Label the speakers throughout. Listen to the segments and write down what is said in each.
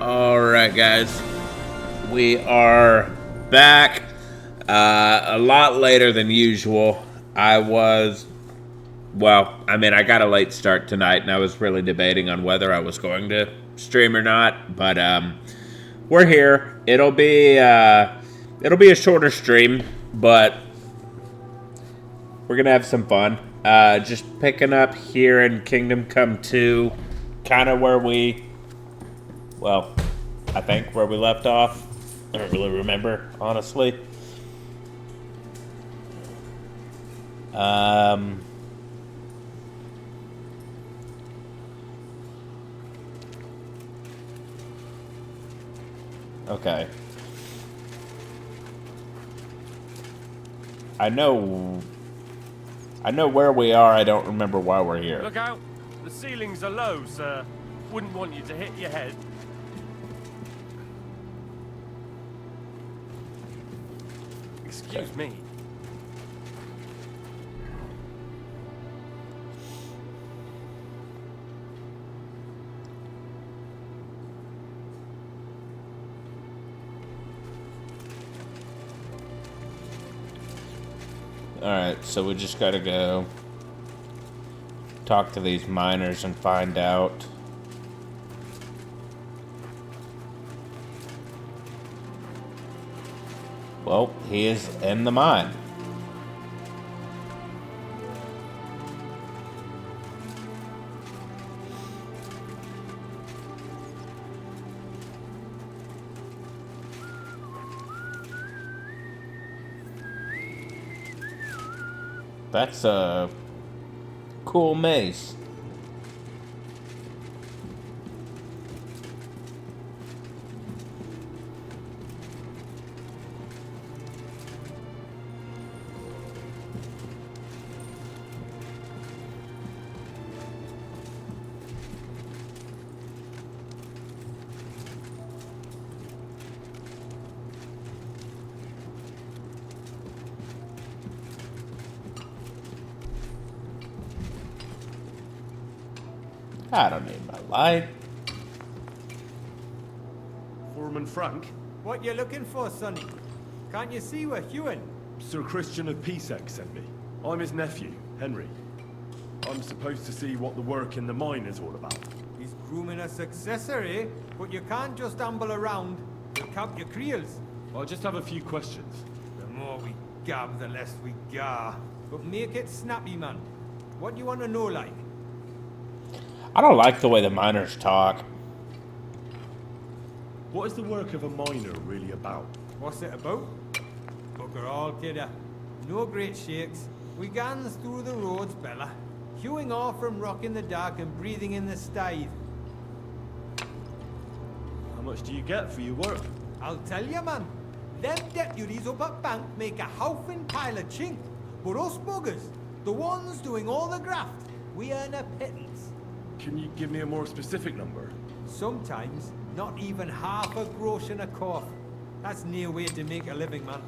Speaker 1: Alright, guys. We are back a lot later than usual. I got a late start tonight, and I was really debating on whether I was going to stream or not, but we're here. It'll be a shorter stream, but we're going to have some fun. Just picking up here in Kingdom Come 2, kind of where I think where we left off. I don't really remember, honestly. Okay. I know where we are. I don't remember why we're here.
Speaker 2: Look out! The ceilings are low, sir. Wouldn't want you to hit your head. Excuse me.
Speaker 1: Alright, so we just gotta go talk to these miners and find out. Well, he is in the mine. That's a cool maze. I don't need my light.
Speaker 3: Foreman Frank?
Speaker 4: What you looking for, Sonny? Can't you see we're Hewin?
Speaker 3: Sir Christian of Peacex sent me. I'm his nephew, Henry. I'm supposed to see what the work in the mine is all about.
Speaker 4: He's grooming a successor, eh? But you can't just amble around. You'll count your creels.
Speaker 3: I just have a few questions.
Speaker 4: The more we gab, the less we gar. But make it snappy, man. What do you want to know, like?
Speaker 1: I don't like the way the miners talk.
Speaker 3: What is the work of a miner really about?
Speaker 4: What's it about? Bugger all, kidder. No great shakes. We gans through the roads, Bella. Hewing off from rock in the dark and breathing in the stide.
Speaker 3: How much do you get for your work?
Speaker 4: I'll tell you, man. Them deputies up at bank make a howfing pile of chink. But us buggers, the ones doing all the graft, we earn a pittance.
Speaker 3: Can you give me a more specific number?
Speaker 4: Sometimes, not even half a grosh in a cough. That's near way to make a living, man.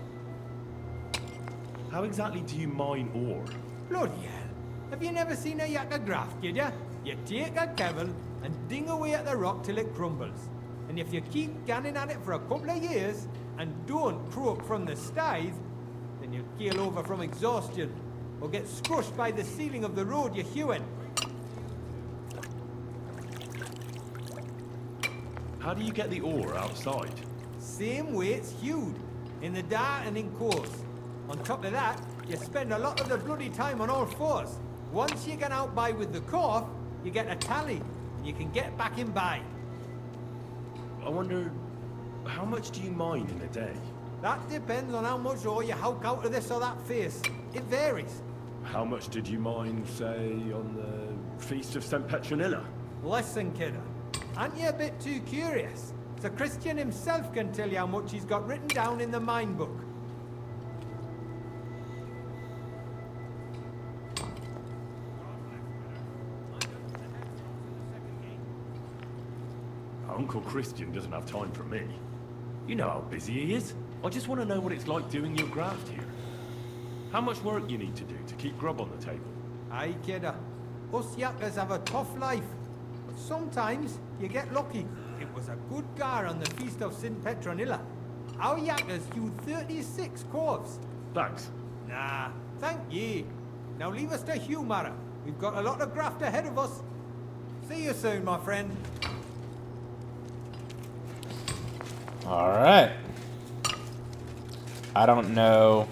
Speaker 3: How exactly do you mine ore?
Speaker 4: Bloody hell. Have you never seen a yak of graft, kid ya? You take a kevel and ding away at the rock till it crumbles. And if you keep ganning at it for a couple of years and don't croak from the stithe, then you'll keel over from exhaustion or get scrushed by the ceiling of the road you're hewing.
Speaker 3: How do you get the ore outside?
Speaker 4: Same way it's hewed, in the dark and in course. On top of that, you spend a lot of the bloody time on all fours. Once you get out by with the cough, you get a tally, and you can get back in by.
Speaker 3: I wonder, how much do you mine in a day?
Speaker 4: That depends on how much ore you howk out of this or that face. It varies.
Speaker 3: How much did you mine, say, on the Feast of St. Petronilla?
Speaker 4: Listen, kidder. Aren't you a bit too curious? Sir Christian himself can tell you how much he's got written down in the mine book.
Speaker 3: Uncle Christian doesn't have time for me. You know how busy he is. I just want to know what it's like doing your graft here. How much work you need to do to keep grub on the table.
Speaker 4: Aye, kidder. Us yakkers have a tough life. But sometimes you get lucky. It was a good gar on the feast of St. Petronilla. Our yakkers hewed 36 corves.
Speaker 3: Thanks.
Speaker 4: Nah, thank ye. Now leave us to hew, Mara. We've got a lot of graft ahead of us. See you soon, my friend.
Speaker 1: All right. I don't know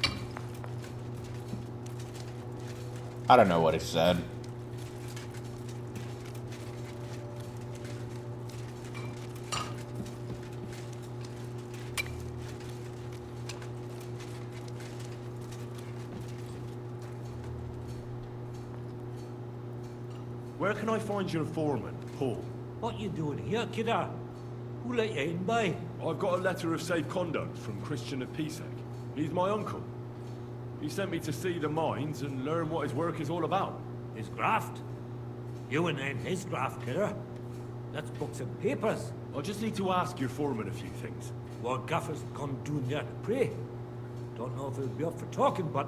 Speaker 1: what he said.
Speaker 3: Where can I find your foreman, Paul?
Speaker 5: What you doing here, kidder? Who let you in by?
Speaker 3: I've got a letter of safe conduct from Christian of Pisek. He's my uncle. He sent me to see the mines and learn what his work is all about.
Speaker 5: His graft? You and then his graft, kidder. That's books and papers.
Speaker 3: I just need to ask your foreman a few things.
Speaker 5: What gaffer's gone doing there to pray? Don't know if he'll be up for talking, but...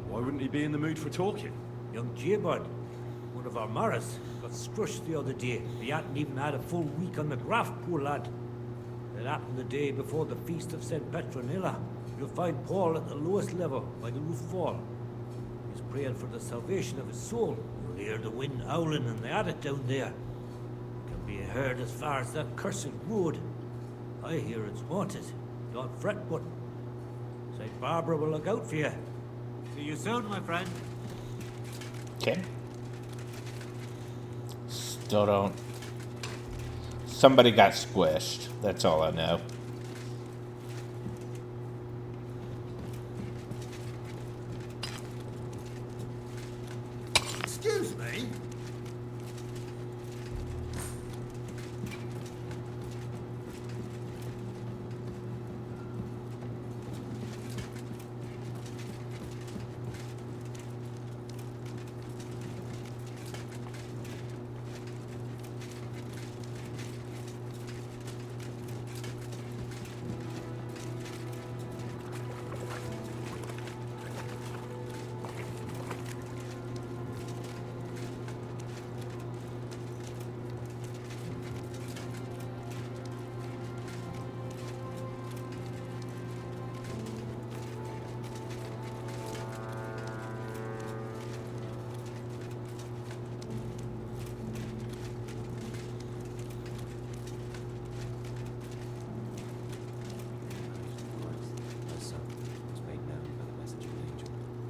Speaker 3: Why wouldn't he be in the mood for talking?
Speaker 5: Young Jaybird, one of our Maras, got scrushed the other day. He hadn't even had a full week on the graft, poor lad. It happened the day before the feast of St. Petronilla. You'll find Paul at the lowest level, by the roof fall. He's praying for the salvation of his soul. You'll hear the wind howling in the attic down there. It can be heard as far as that cursed road. I hear it's haunted. Don't fret, but St. Barbara will look out for you. See you soon, my friend.
Speaker 1: Okay. Still don't. Somebody got squished. That's all I know.
Speaker 4: Excuse me?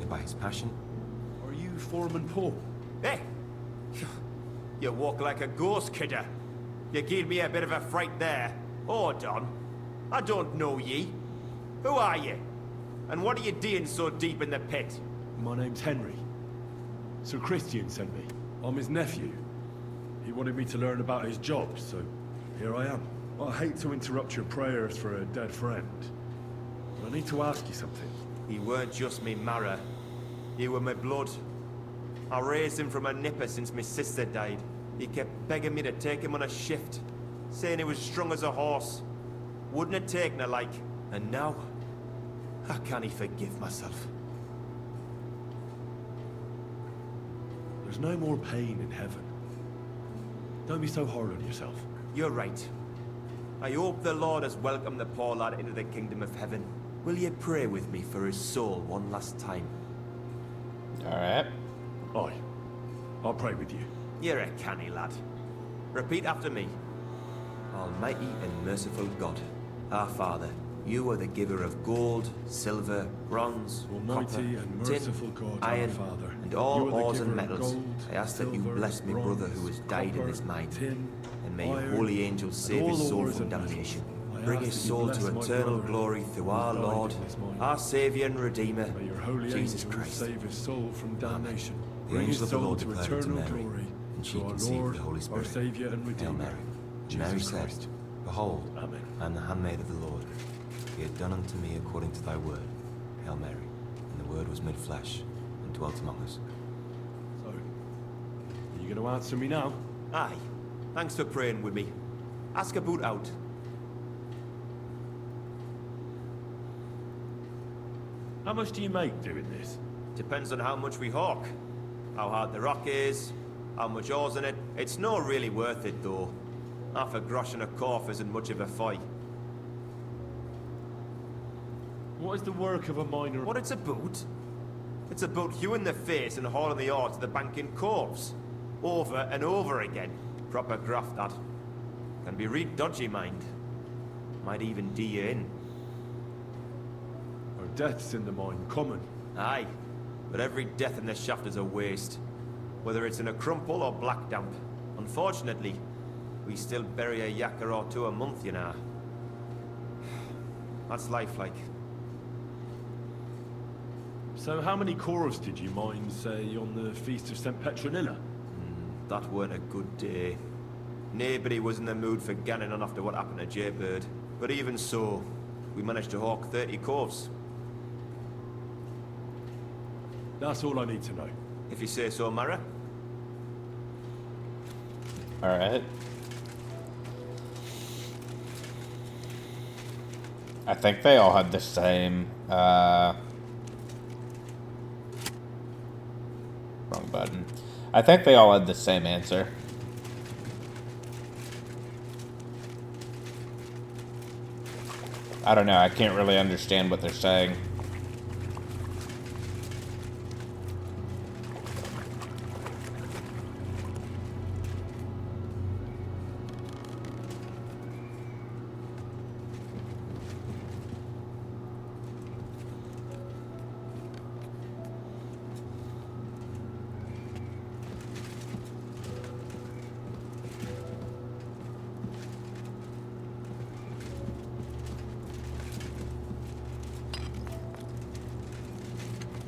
Speaker 6: By his passion.
Speaker 3: Are you Foreman Paul?
Speaker 7: Hey! You walk like a ghost, kidder. You gave me a bit of a fright there. Hold on. I don't know ye. Who are you? And what are you doing so deep in the pit?
Speaker 3: My name's Henry. Sir Christian sent me. I'm his nephew. He wanted me to learn about his job, so here I am. I hate to interrupt your prayers for a dead friend, but I need to ask you something.
Speaker 7: He weren't just me marrow. He were my blood. I raised him from a nipper since my sister died. He kept begging me to take him on a shift, saying he was strong as a horse. Wouldn't it take no like. And now, how can he forgive myself?
Speaker 3: There's no more pain in heaven. Don't be so hard on yourself.
Speaker 7: You're right. I hope the Lord has welcomed the poor lad into the kingdom of heaven. Will you pray with me for his soul one last time?
Speaker 1: Alright.
Speaker 3: Aye. I'll pray with you.
Speaker 7: You're a canny lad. Repeat after me. Almighty and merciful God, our Father, you are the giver of gold, silver, bronze,
Speaker 3: Almighty
Speaker 7: copper,
Speaker 3: and
Speaker 7: tin,
Speaker 3: merciful God, our
Speaker 7: iron,
Speaker 3: Father,
Speaker 7: and
Speaker 3: you
Speaker 7: all
Speaker 3: are the
Speaker 7: ores and
Speaker 3: giver of
Speaker 7: metals.
Speaker 3: gold,
Speaker 7: I ask that you
Speaker 3: silver,
Speaker 7: bless my
Speaker 3: bronze,
Speaker 7: brother who has died in
Speaker 3: copper,
Speaker 7: this mine,
Speaker 3: tin,
Speaker 7: and may your
Speaker 3: iron,
Speaker 7: holy angels save
Speaker 3: and
Speaker 7: his
Speaker 3: all
Speaker 7: soul
Speaker 3: ores
Speaker 7: from
Speaker 3: and metals.
Speaker 7: damnation.
Speaker 3: I
Speaker 7: Bring
Speaker 3: ask
Speaker 7: his
Speaker 3: that you
Speaker 7: soul
Speaker 3: bless
Speaker 7: to
Speaker 3: my
Speaker 7: eternal
Speaker 3: brother
Speaker 7: glory through our
Speaker 3: who died
Speaker 7: Lord,
Speaker 3: in this mine.
Speaker 7: our Saviour and Redeemer,
Speaker 3: May your holy
Speaker 7: Jesus
Speaker 3: angels
Speaker 7: Christ.
Speaker 3: save his soul from damnation.
Speaker 7: The
Speaker 3: Bring his
Speaker 7: angel of the
Speaker 3: soul
Speaker 7: Lord
Speaker 3: to
Speaker 7: declared it to
Speaker 3: eternal
Speaker 7: Mary,
Speaker 3: glory
Speaker 7: and she
Speaker 3: through our
Speaker 7: conceived
Speaker 3: Lord,
Speaker 7: the Holy
Speaker 3: our
Speaker 7: Spirit.
Speaker 3: Saviour and
Speaker 7: Hail
Speaker 3: Redeemer,
Speaker 7: Mary.
Speaker 3: Jesus
Speaker 7: Mary said,
Speaker 3: Christ.
Speaker 7: Behold,
Speaker 3: Amen.
Speaker 7: I am the handmaid of the Lord. Be it done unto me according to thy word. Hail Mary. And the word was made flesh and dwelt among us.
Speaker 3: So, are you going to answer me now?
Speaker 7: Aye. Thanks for praying with me. Ask a boot out.
Speaker 3: How much do you make doing this?
Speaker 7: Depends on how much we hawk. how hard the rock is, how much ore's in it. It's not really worth it though. Half a grosh and a corf isn't much of a fight.
Speaker 3: What is the work of a miner?
Speaker 7: What it's about? It's about hewing the face and hauling the ore to the bank in corves. Over and over again. Proper graft, that. Can be real dodgy, mind. Might even do you in.
Speaker 3: Are deaths in the mine common?
Speaker 7: Aye, but every death in the shaft is a waste. Whether it's in a crumple or black damp. Unfortunately, we still bury a yakka or two a month, you know. That's life like.
Speaker 3: So how many corves did you mine, say, on the Feast of St. Petronilla?
Speaker 7: That weren't a good day. Nobody was in the mood for ganning on after what happened to Jaybird. But even so, we managed to hawk 30 corves.
Speaker 3: That's all I need to know.
Speaker 7: If you say so, Mara.
Speaker 1: Alright. I think they all had the same, wrong button. I think they all had the same answer. I don't know, I can't really understand what they're saying.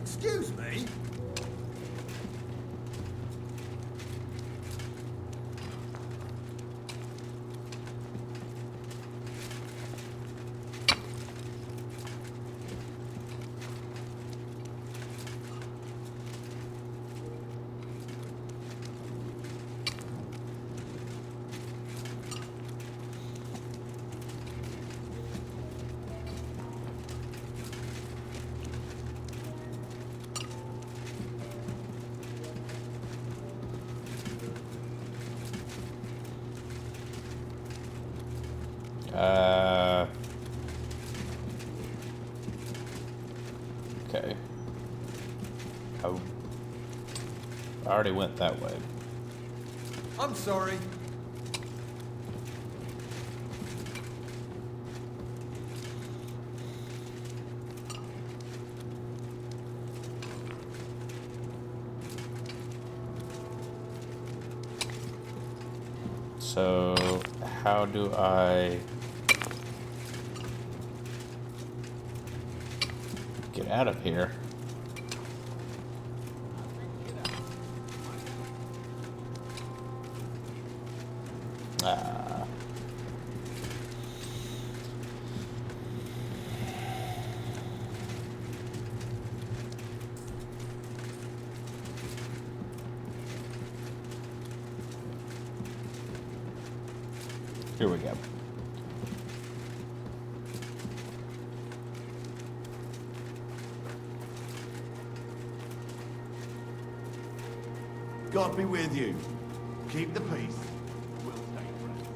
Speaker 6: Excuse me?
Speaker 1: Okay. Oh. I already went that way.
Speaker 4: I'm sorry.
Speaker 1: So, how do I get out of here? Ah. Here we go.
Speaker 6: God be with you. Keep the peace. We'll stay friends.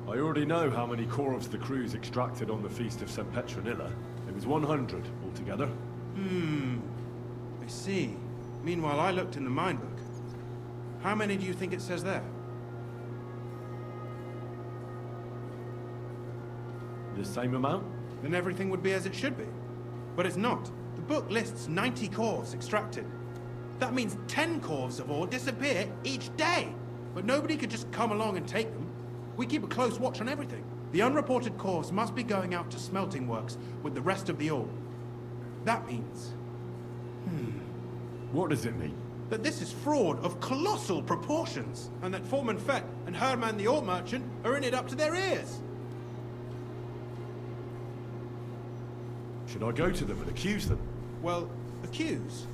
Speaker 3: I already know how many corves the crews extracted on the Feast of St. Petronilla. It was 100 altogether.
Speaker 8: I see. Meanwhile, I looked in the mine book. How many do you think it says there?
Speaker 3: The same amount?
Speaker 8: Then everything would be as it should be. But it's not. The book lists 90 corves extracted. That means 10 corves of ore disappear each day. But nobody could just come along and take them. We keep a close watch on everything. The unreported corves must be going out to smelting works with the rest of the ore. That means...
Speaker 3: What does it mean?
Speaker 8: that this is fraud of colossal proportions, and that Foreman Fett and Herman the Ore Merchant are in it up to their ears.
Speaker 3: Should I go to them and accuse them?
Speaker 8: Well, accuse?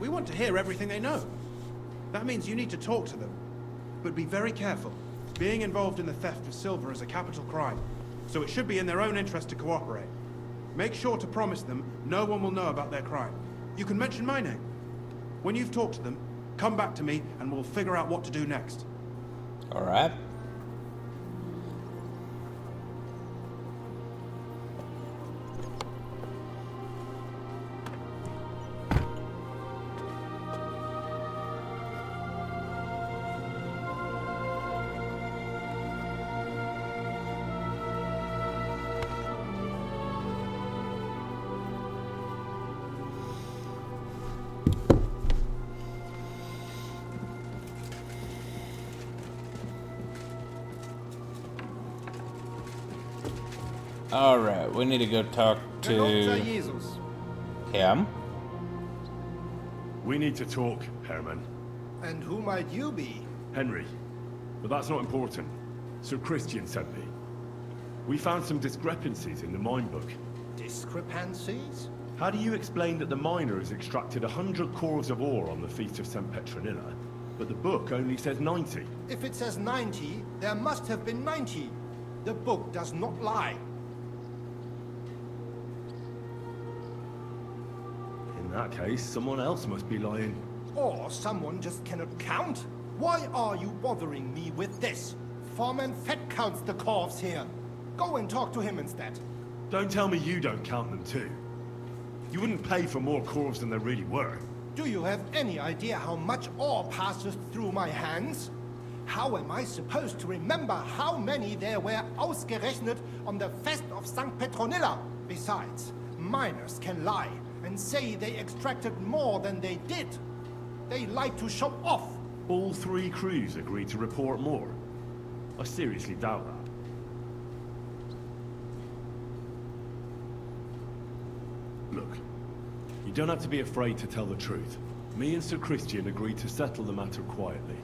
Speaker 8: We want to hear everything they know. That means you need to talk to them. But be very careful. Being involved in the theft of silver is a capital crime, so it should be in their own interest to cooperate. Make sure to promise them no one will know about their crime. You can mention my name. When you've talked to them, come back to me and we'll figure out what to do next.
Speaker 1: All right. Alright, we need to go talk to him.
Speaker 3: We need to talk, Herman.
Speaker 9: And who might you be?
Speaker 3: Henry. But that's not important. Sir Christian sent me. We found some discrepancies in the mine book.
Speaker 9: Discrepancies?
Speaker 3: How do you explain that the miners extracted 100 cores of ore on the Feast of St. Petronilla, but the book only says 90?
Speaker 9: If it says 90, there must have been 90. The book does not lie.
Speaker 3: In that case, someone else must be lying.
Speaker 9: Or someone just cannot count. Why are you bothering me with this? Foreman Fett counts the corves here. Go and talk to him instead.
Speaker 3: Don't tell me you don't count them too. You wouldn't pay for more corves than there really were.
Speaker 9: Do you have any idea how much ore passes through my hands? How am I supposed to remember how many there were ausgerechnet on the Fest of St. Petronilla? Besides, miners can lie and say they extracted more than they did. They like to show off.
Speaker 3: All three crews agreed to report more. I seriously doubt that. Look, you don't have to be afraid to tell the truth. Me and Sir Christian agreed to settle the matter quietly.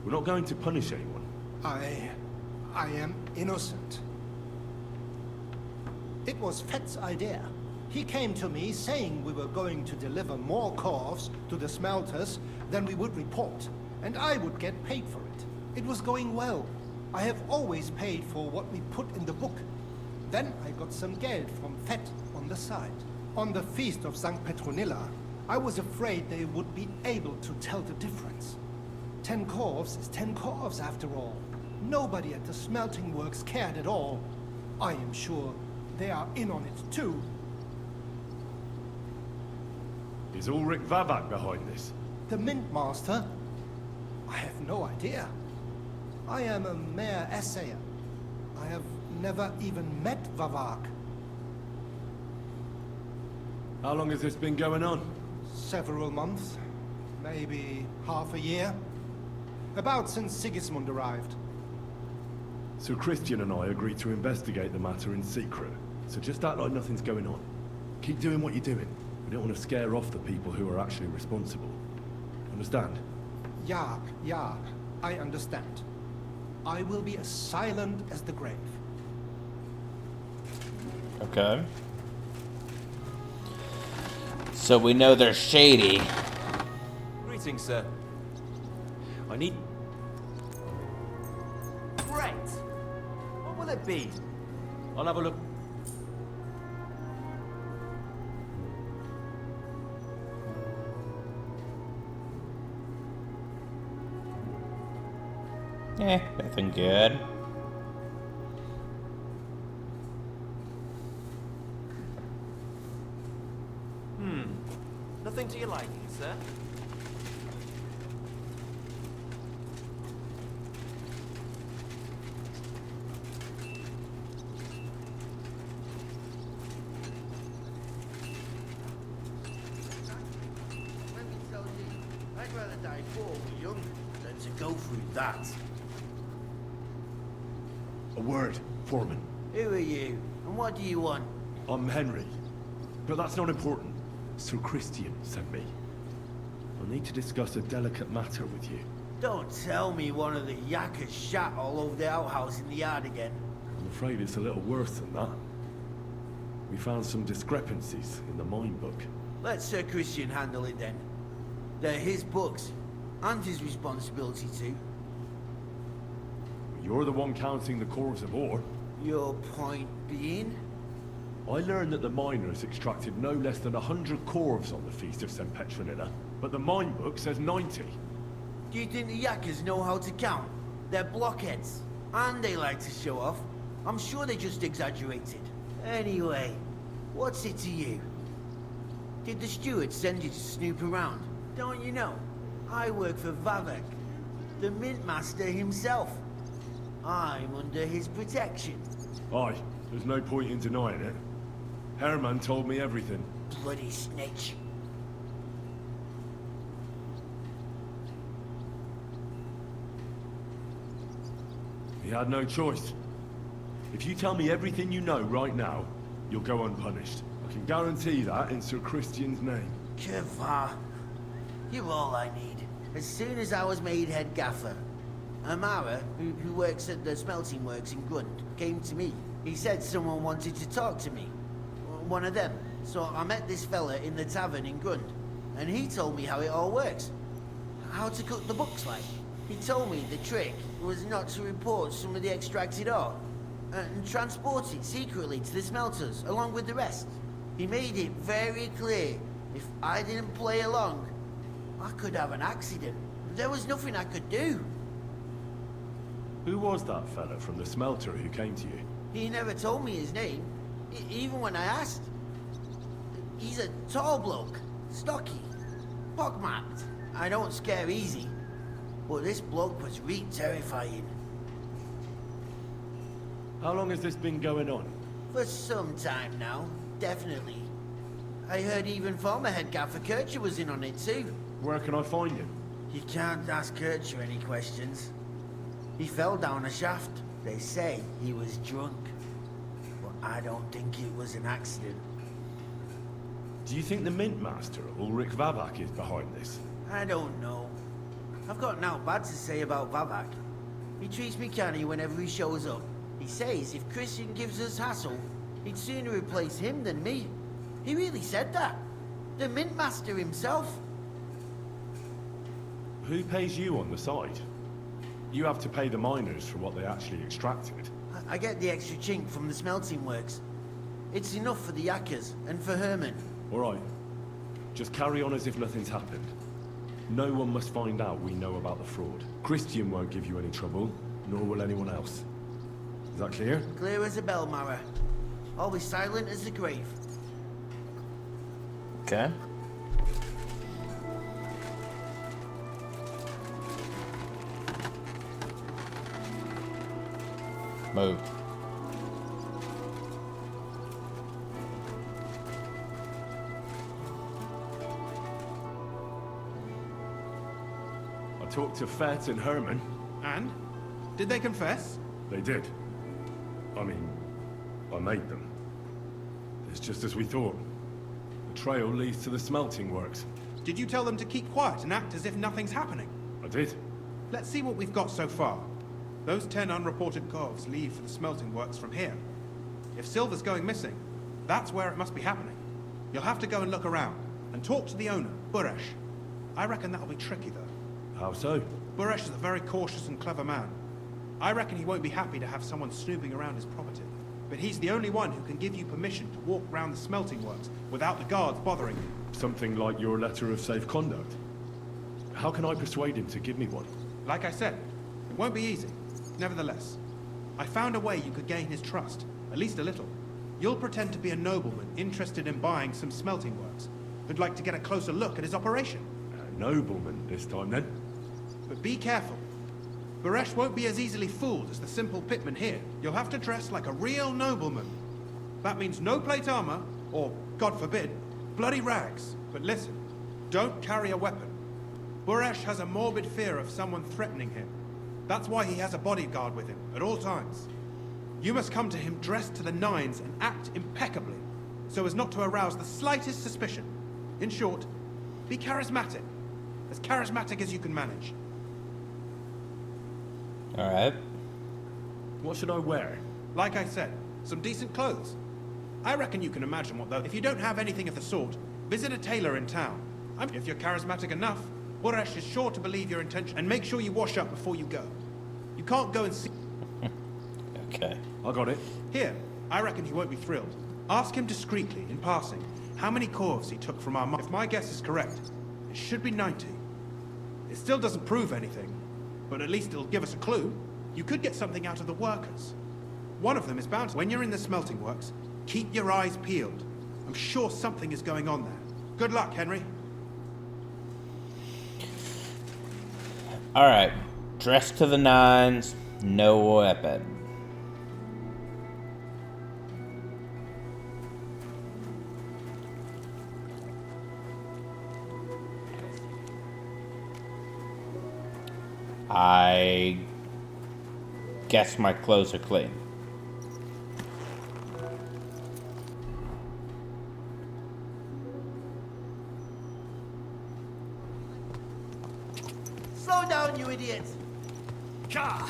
Speaker 3: We're not going to punish anyone.
Speaker 9: I am innocent. It was Fett's idea. He came to me saying we were going to deliver more corves to the smelters than we would report, and I would get paid for it. It was going well. I have always paid for what we put in the book. Then I got some geld from Fett on the side. On the Feast of St. Petronilla, I was afraid they would be able to tell the difference. 10 corves is 10 corves after all. Nobody at the smelting works cared at all. I am sure they are in on it too.
Speaker 3: Is Ulrich Vavak behind this?
Speaker 9: The Mint Master? I have no idea. I am a mere assayer. I have never even met Vavak.
Speaker 3: How long has this been going on?
Speaker 9: Several months. Maybe half a year. About since Sigismund arrived.
Speaker 3: Sir Christian and I agreed to investigate the matter in secret, so just act like nothing's going on. Keep doing what you're doing. We don't want to scare off the people who are actually responsible. Understand?
Speaker 9: Yeah, I understand. I will be as silent as the grave.
Speaker 1: Okay. So we know they're shady.
Speaker 7: Greetings, sir. I need... Great! What will it be? I'll have a look.
Speaker 1: Nothing good.
Speaker 7: Nothing to your liking, sir?
Speaker 6: Let me tell you, I'd rather die poor or young than to go through that.
Speaker 3: A word, Foreman.
Speaker 6: Who are you, and what do you want?
Speaker 3: I'm Henry. But that's not important. Sir Christian sent me. I need to discuss a delicate matter with you.
Speaker 6: Don't tell me one of the yakkers shat all over the outhouse in the yard again.
Speaker 3: I'm afraid it's a little worse than that. We found some discrepancies in the mine book.
Speaker 6: Let Sir Christian handle it then. They're his books, and his responsibility too.
Speaker 3: You're the one counting the cores of ore.
Speaker 6: Your point being?
Speaker 3: I learned that the miners extracted no less than 100 corves on the Feast of St. Petronilla, but the mine book says 90.
Speaker 6: Do you think the yakkers know how to count? They're blockheads, and they like to show off. I'm sure they just exaggerated. Anyway, what's it to you? Did the steward send you to snoop around? Don't you know? I work for Vavek, the mint master himself. I'm under his protection.
Speaker 3: Aye, there's no point in denying it. Herman told me everything.
Speaker 6: Bloody snitch.
Speaker 3: He had no choice. If you tell me everything you know right now, you'll go unpunished. I can guarantee that in Sir Christian's name.
Speaker 6: Kevah, you're all I need. As soon as I was made head gaffer, Amara, who works at the smelting works in Grund, came to me. He said someone wanted to talk to me. One of them. So I met this fella in the tavern in Grund, and he told me how it all works. How to cook the books like. He told me the trick was not to report some of the extracted ore, and transport it secretly to the smelters, along with the rest. He made it very clear, if I didn't play along, I could have an accident. There was nothing I could do.
Speaker 3: Who was that fella from the smelter who came to you?
Speaker 6: He never told me his name, even when I asked. He's a tall bloke, stocky, pockmarked. I don't scare easy, but this bloke was terrifying.
Speaker 3: How long has this been going on?
Speaker 6: For some time now, definitely. I heard even former head gaffer Kircher was in on it too.
Speaker 3: Where can I find him?
Speaker 6: You can't ask Kircher any questions. He fell down a shaft. They say he was drunk. But I don't think it was an accident.
Speaker 3: Do you think the Mint Master, Ulrich Vavak, is behind this?
Speaker 6: I don't know. I've got nothing bad to say about Vavak. He treats me canny whenever he shows up. He says if Christian gives us hassle, he'd sooner replace him than me. He really said that. The Mint Master himself.
Speaker 3: Who pays you on the side? You have to pay the miners for what they actually extracted.
Speaker 6: I get the extra chink from the smelting works. It's enough for the yakkers and for Herman.
Speaker 3: All right. Just carry on as if nothing's happened. No one must find out we know about the fraud. Christian won't give you any trouble, nor will anyone else. Is that clear?
Speaker 6: Clear as a bell, Mara. Always silent as the grave.
Speaker 1: Okay. Move.
Speaker 3: I talked to Fett and Herman.
Speaker 8: And? Did they confess?
Speaker 3: They did. I mean, I made them. It's just as we thought. The trail leads to the smelting works.
Speaker 8: Did you tell them to keep quiet and act as if nothing's happening?
Speaker 3: I did.
Speaker 8: Let's see what we've got so far. Those 10 unreported corves leave for the smelting works from here. If silver's going missing, that's where it must be happening. You'll have to go and look around, and talk to the owner, Buresh. I reckon that'll be tricky, though.
Speaker 3: How so?
Speaker 8: Buresh is a very cautious and clever man. I reckon he won't be happy to have someone snooping around his property. But he's the only one who can give you permission to walk round the smelting works without the guards bothering you.
Speaker 3: Something like your letter of safe conduct. How can I persuade him to give me one?
Speaker 8: Like I said, it won't be easy. Nevertheless, I found a way you could gain his trust, at least a little. You'll pretend to be a nobleman interested in buying some smelting works, who'd like to get a closer look at his operation.
Speaker 3: A nobleman this time, then?
Speaker 8: But be careful. Buresh won't be as easily fooled as the simple pitman here. You'll have to dress like a real nobleman. That means no plate armor, or, God forbid, bloody rags. But listen, don't carry a weapon. Buresh has a morbid fear of someone threatening him. That's why he has a bodyguard with him at all times. You must come to him dressed to the nines and act impeccably, so as not to arouse the slightest suspicion. In short, be charismatic. As charismatic as you can manage.
Speaker 1: Alright.
Speaker 3: What should I wear?
Speaker 8: Like I said, some decent clothes. I reckon you can imagine what those... If you don't have anything of the sort, visit a tailor in town. If you're charismatic enough, Boresh is sure to believe your intention. And make sure you wash up before you go. You can't go and see...
Speaker 1: Okay.
Speaker 3: I got it.
Speaker 8: Here, I reckon he won't be thrilled. Ask him discreetly, in passing, how many corves he took from our... If my guess is correct, it should be 90. It still doesn't prove anything, but at least it'll give us a clue. You could get something out of the workers. One of them is bound to... When you're in the smelting works, keep your eyes peeled. I'm sure something is going on there. Good luck, Henry.
Speaker 1: Alright. Dressed to the nines, no weapon. I guess my clothes are clean.
Speaker 6: Slow down, you idiot!
Speaker 5: Ka!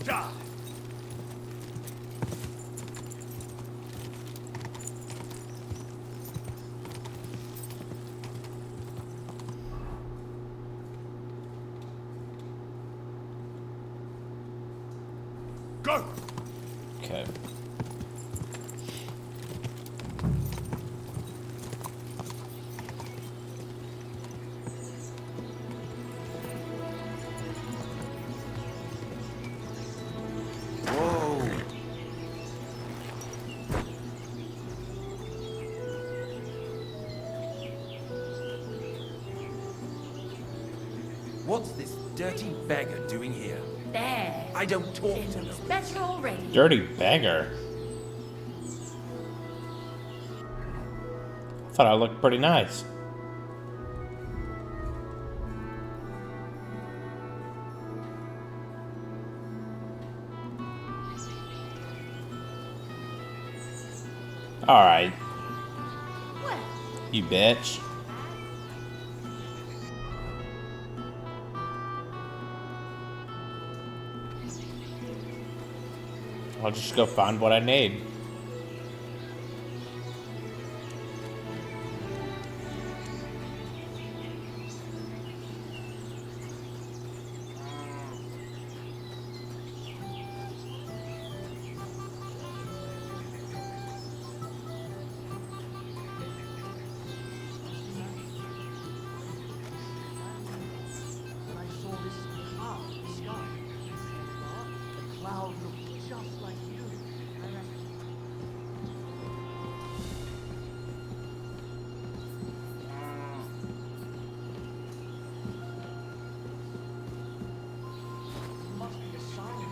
Speaker 5: Ja! Go!
Speaker 1: Okay.
Speaker 10: What's this dirty beggar doing here?
Speaker 11: There.
Speaker 10: I don't talk
Speaker 11: It
Speaker 10: to
Speaker 11: looks
Speaker 10: them.
Speaker 11: better already.
Speaker 1: Dirty beggar. Thought I looked pretty nice. Alright,
Speaker 11: Well,
Speaker 1: you bitch. I'll just go find what I need.
Speaker 12: When I saw this cloud in the sky, the cloud looked just like you. I reckon. It must be a sign.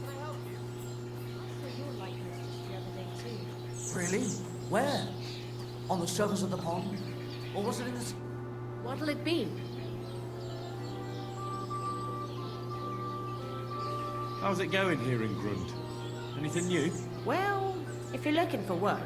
Speaker 12: Can I help you?
Speaker 11: I saw your likeness just the other day too.
Speaker 12: Really? Where? On the surface of the pond? Or was it in the sea?
Speaker 11: What'll it be?
Speaker 3: How's it going here in Grund? Anything new?
Speaker 11: Well, if you're looking for work,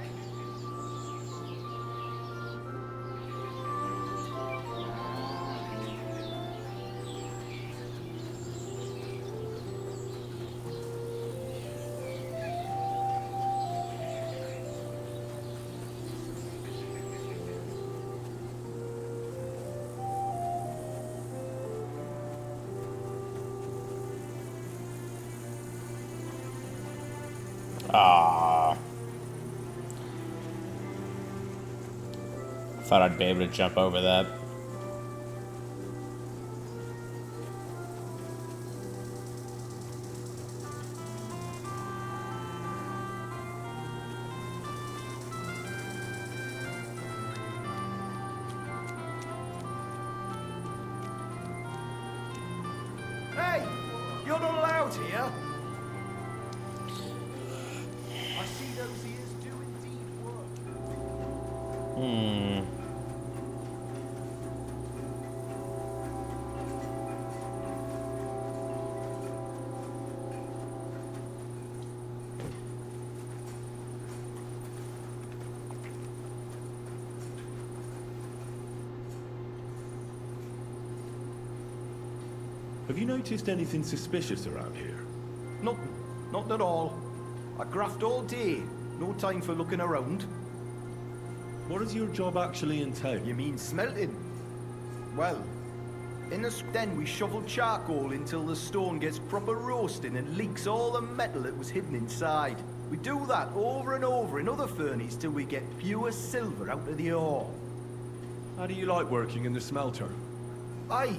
Speaker 1: Ah. Thought I'd be able to jump over that.
Speaker 6: Hey! You're not allowed here! I see those ears do indeed work.
Speaker 1: Hmm.
Speaker 3: Have you noticed anything suspicious around here?
Speaker 13: Nothing. Not at all. I graft all day. No time for looking around.
Speaker 3: What does your job actually entail?
Speaker 13: You mean smelting? Well, in the den we shovel charcoal until the stone gets proper roasting and leaks all the metal that was hidden inside. We do that over and over in other furnaces till we get pure silver out of the ore.
Speaker 3: How do you like working in the smelter?
Speaker 13: Aye.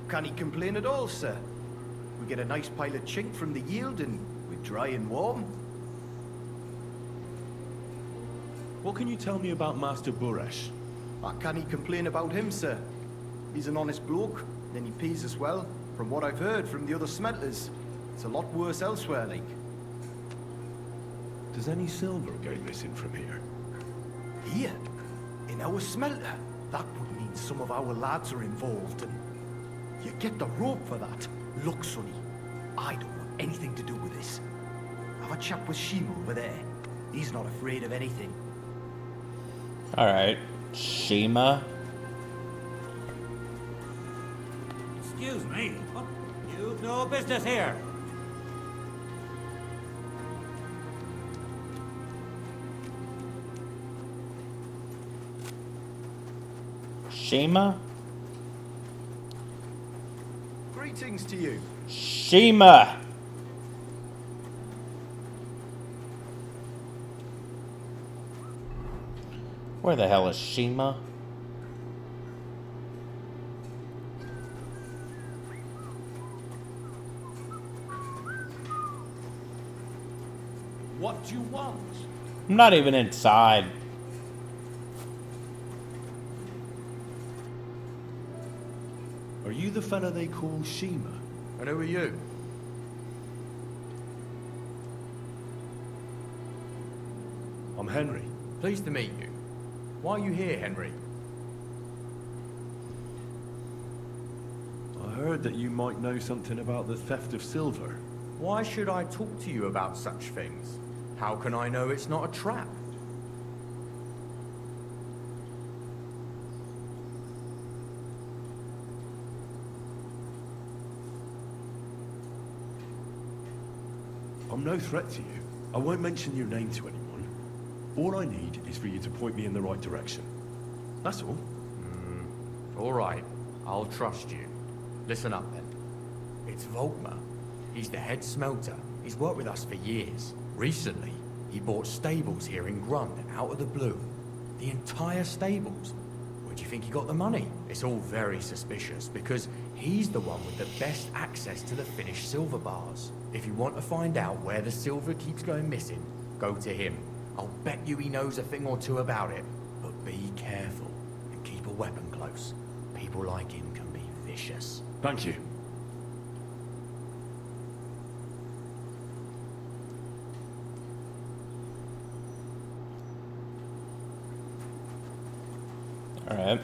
Speaker 13: Can't he complain at all, sir? We get a nice pile of chink from the yield and we're dry and warm.
Speaker 3: What can you tell me about Master Buresh?
Speaker 13: I can't complain about him, sir. He's an honest bloke, and he pays us well. From what I've heard from the other smelters, it's a lot worse elsewhere, like.
Speaker 3: Does any silver go missing from here?
Speaker 13: Here? In our smelter? That would mean some of our lads are involved, and you get the rope for that. Look, Sonny, I don't want anything to do with this. Have a chat with Shima over there. He's not afraid of anything.
Speaker 1: Alright. Shima?
Speaker 5: Excuse me. You've no business here.
Speaker 1: Shima?
Speaker 13: Greetings to you.
Speaker 1: Shima! Where the hell is Shima?
Speaker 13: What do you want?
Speaker 1: I'm not even inside.
Speaker 3: Are you the fella they call Shima?
Speaker 13: And who are you?
Speaker 3: I'm Henry.
Speaker 13: Pleased to meet you. Why are you here, Henry?
Speaker 3: I heard that you might know something about the theft of silver.
Speaker 14: Why should I talk to you about such things? How can I know it's not a trap?
Speaker 3: I'm no threat to you. I won't mention your name to anyone. All I need is for you to point me in the right direction. That's all.
Speaker 14: All right, I'll trust you. Listen up then. It's Volkmar. He's the head smelter. He's worked with us for years. Recently, he bought stables here in Grund out of the blue. The entire stables. Where do you think he got the money? It's all very suspicious because he's the one with the best access to the finished silver bars. If you want to find out where the silver keeps going missing, go to him. I'll bet you he knows a thing or two about it. But be careful and keep a weapon close. People like him can be vicious.
Speaker 3: Thank you.
Speaker 1: All right.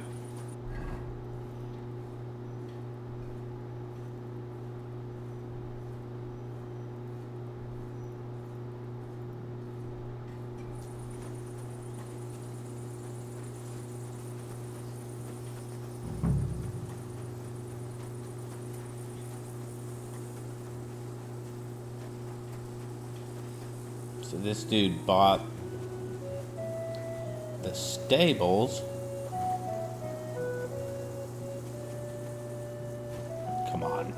Speaker 1: So this dude bought the stables. Come on.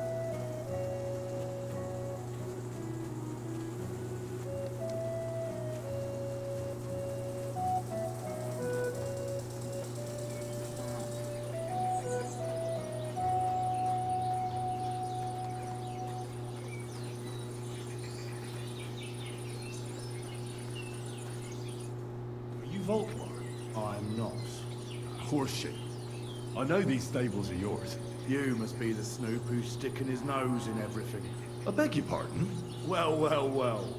Speaker 3: Are you Volkmar?
Speaker 15: I'm not.
Speaker 3: Horseshit. I know these stables are yours.
Speaker 15: You must be the snoop who's sticking his nose in everything.
Speaker 3: I beg your pardon?
Speaker 15: Well, well, well.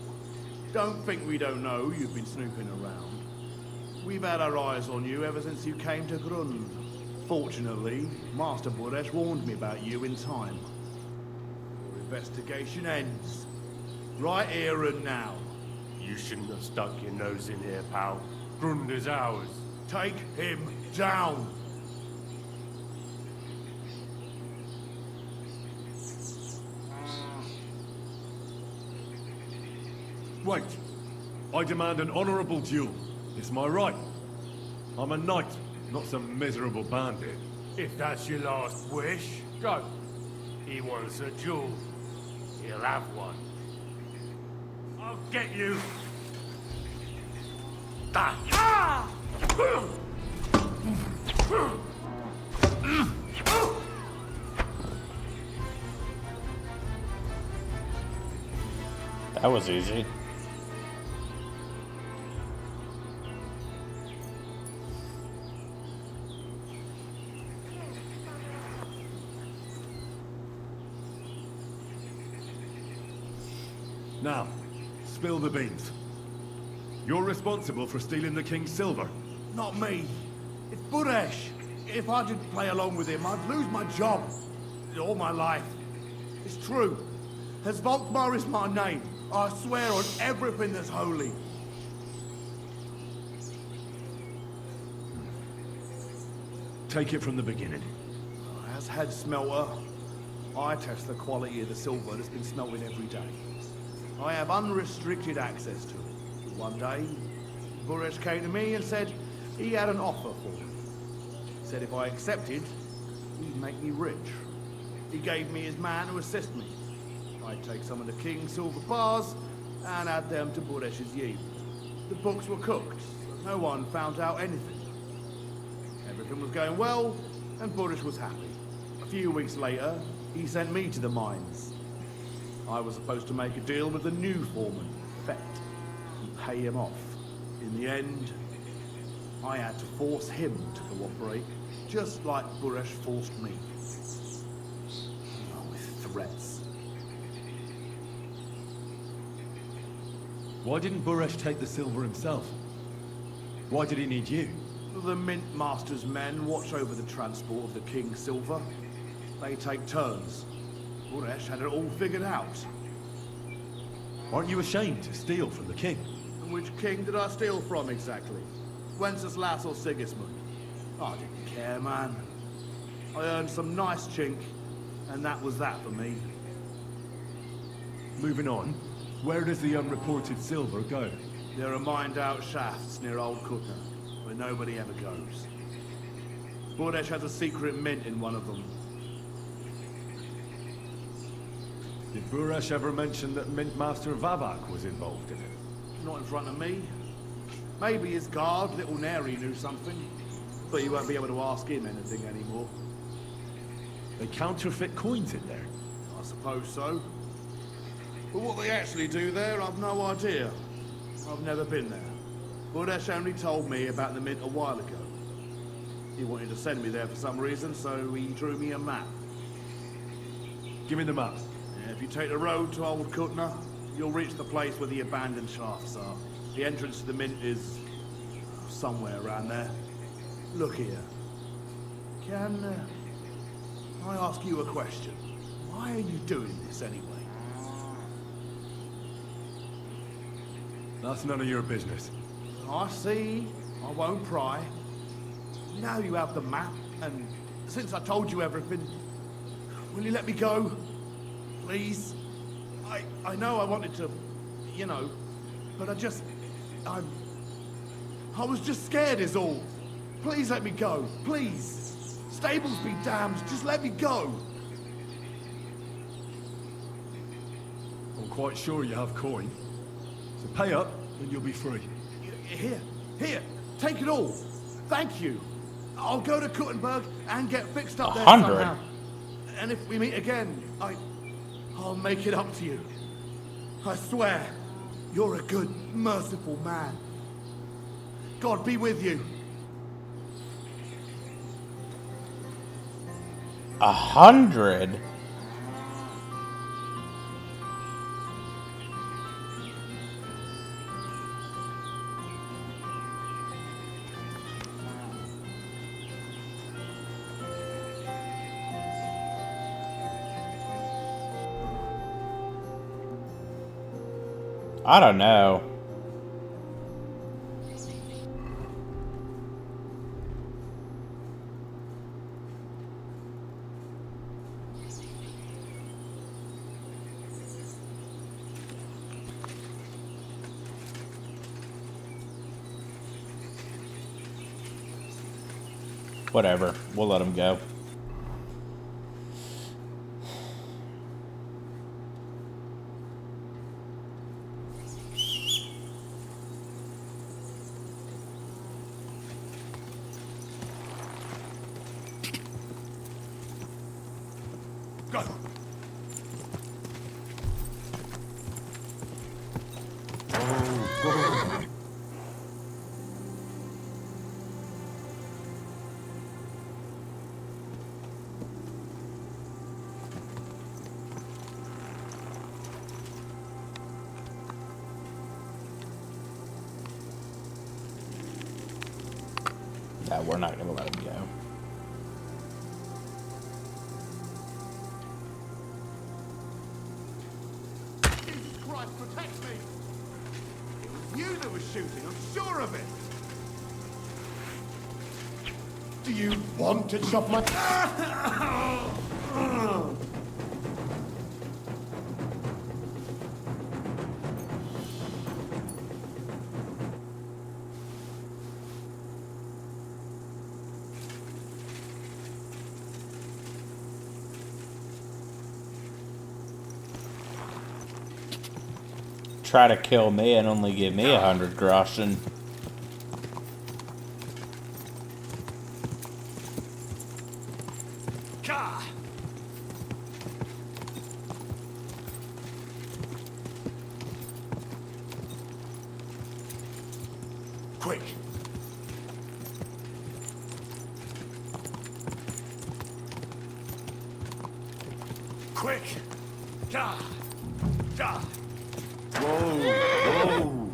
Speaker 15: Don't think we don't know you've been snooping around. We've had our eyes on you ever since you came to Grund. Fortunately, Master Buresh warned me about you in time. Your investigation ends. Right here and now.
Speaker 2: You shouldn't have stuck your nose in here, pal. Grund is ours.
Speaker 15: Take him down!
Speaker 3: Wait. I demand an honorable duel. It's my right. I'm a knight, not some miserable bandit.
Speaker 2: If that's your last wish, go. He wants a duel. He'll have one. I'll get you. Ah!
Speaker 1: That was easy.
Speaker 3: Now, spill the beans. You're responsible for stealing the king's silver.
Speaker 15: Not me. It's Buresh. If I didn't play along with him, I'd lose my job. All my life. It's true. As Volkmar is my name, I swear on everything that's holy.
Speaker 3: Take it from the beginning.
Speaker 15: As head smelter, I test the quality of the silver that's been smelted every day. I have unrestricted access to it. But one day, Buresh came to me and said he had an offer for me. Said if I accepted, he'd make me rich. He gave me his man to assist me. I'd take some of the king's silver bars and add them to Buresh's yield. The books were cooked, so no one found out anything. Everything was going well, and Buresh was happy. A few weeks later, he sent me to the mines. I was supposed to make a deal with the new foreman, Fett, and pay him off. In the end, I had to force him to cooperate, just like Buresh forced me. With threats.
Speaker 3: Why didn't Buresh take the silver himself? Why did he need you?
Speaker 15: The Mint Master's men watch over the transport of the king's silver. They take turns. Buresh had it all figured out.
Speaker 3: Aren't you ashamed to steal from the king?
Speaker 15: And which king did I steal from exactly? Wenceslas or Sigismund? I didn't care, man. I earned some nice chink, and that was that for me.
Speaker 3: Moving on, where does the unreported silver go?
Speaker 15: There are mined-out shafts near Old Kutna, where nobody ever goes. Buresh has a secret mint in one of them.
Speaker 3: Did Buresh ever mention that Mint Master Vavak was involved in it?
Speaker 15: Not in front of me. Maybe his guard, Little Neri, knew something. But you won't be able to ask him anything anymore.
Speaker 3: They counterfeit coins in there?
Speaker 15: I suppose so. But what they actually do there, I've no idea. I've never been there. Buresh only told me about the mint a while ago. He wanted to send me there for some reason, so he drew me a map.
Speaker 3: Give me the map.
Speaker 15: If you take the road to Old Kutna, you'll reach the place where the abandoned shafts are. The entrance to the mint is somewhere around there. Look here. Can I ask you a question? Why are you doing this anyway?
Speaker 3: That's none of your business.
Speaker 15: I see. I won't pry. Now you have the map, and since I told you everything, will you let me go? Please? I know I wanted to, you know, but I was just scared is all. Please let me go, please. Stables be damned, just let me go.
Speaker 3: I'm quite sure you have coin. So pay up, and you'll be free.
Speaker 15: Here, take it all. Thank you. I'll go to Kuttenberg and get fixed up there
Speaker 1: 100?
Speaker 15: somehow. And if we meet again, I'll make it up to you. I swear, you're a good, merciful man. God be with you.
Speaker 1: 100? I don't know. Whatever. We'll let him go.
Speaker 3: Go!
Speaker 1: No, we're not gonna let him go.
Speaker 15: Jesus Christ, protect me! It was you that was shooting, I'm sure of it!
Speaker 13: Do you want to chop my...
Speaker 1: Try to kill me and only give me 100 groschen.
Speaker 13: Quick! Quick! Ga! Ga! Whoa! Whoa!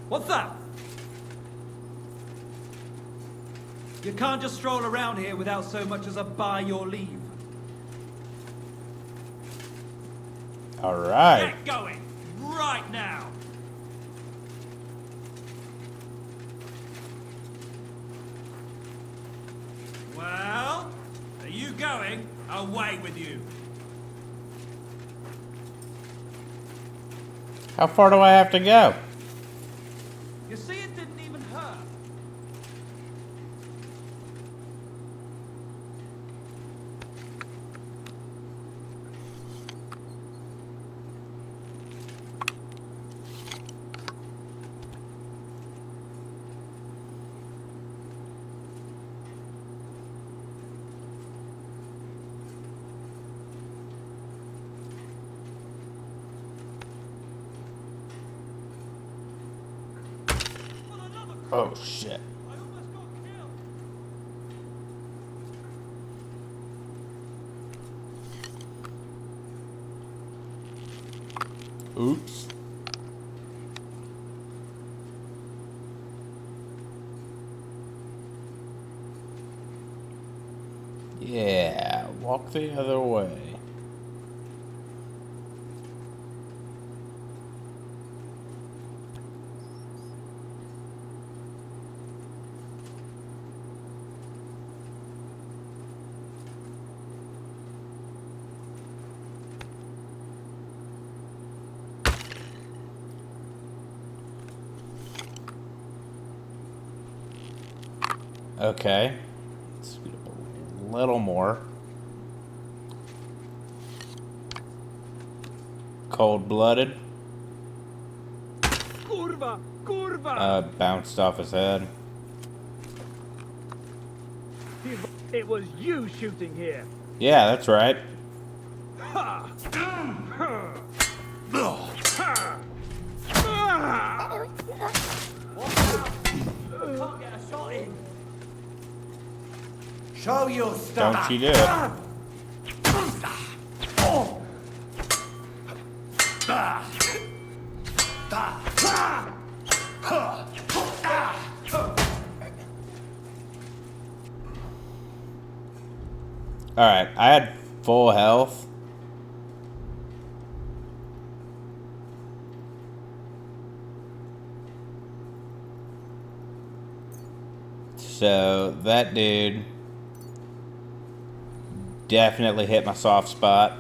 Speaker 16: What's that? You can't just stroll around here without so much as a by your leave.
Speaker 1: All right.
Speaker 16: Get going! Right now! Well, are you going? Away with you!
Speaker 1: How far do I have to go?
Speaker 16: You see, it didn't even hurt.
Speaker 1: Oh, shit. Oops. Yeah, walk the other way. Okay. Speed up a little more. Cold-blooded.
Speaker 16: Kurva! Kurva!
Speaker 1: Bounced off his head.
Speaker 16: It was you shooting here.
Speaker 1: Yeah, that's right.
Speaker 16: Ha! Ha! Ha!
Speaker 4: Show you stuff.
Speaker 1: Don't you do it. Alright, I had full health. So, that dude definitely hit my soft spot.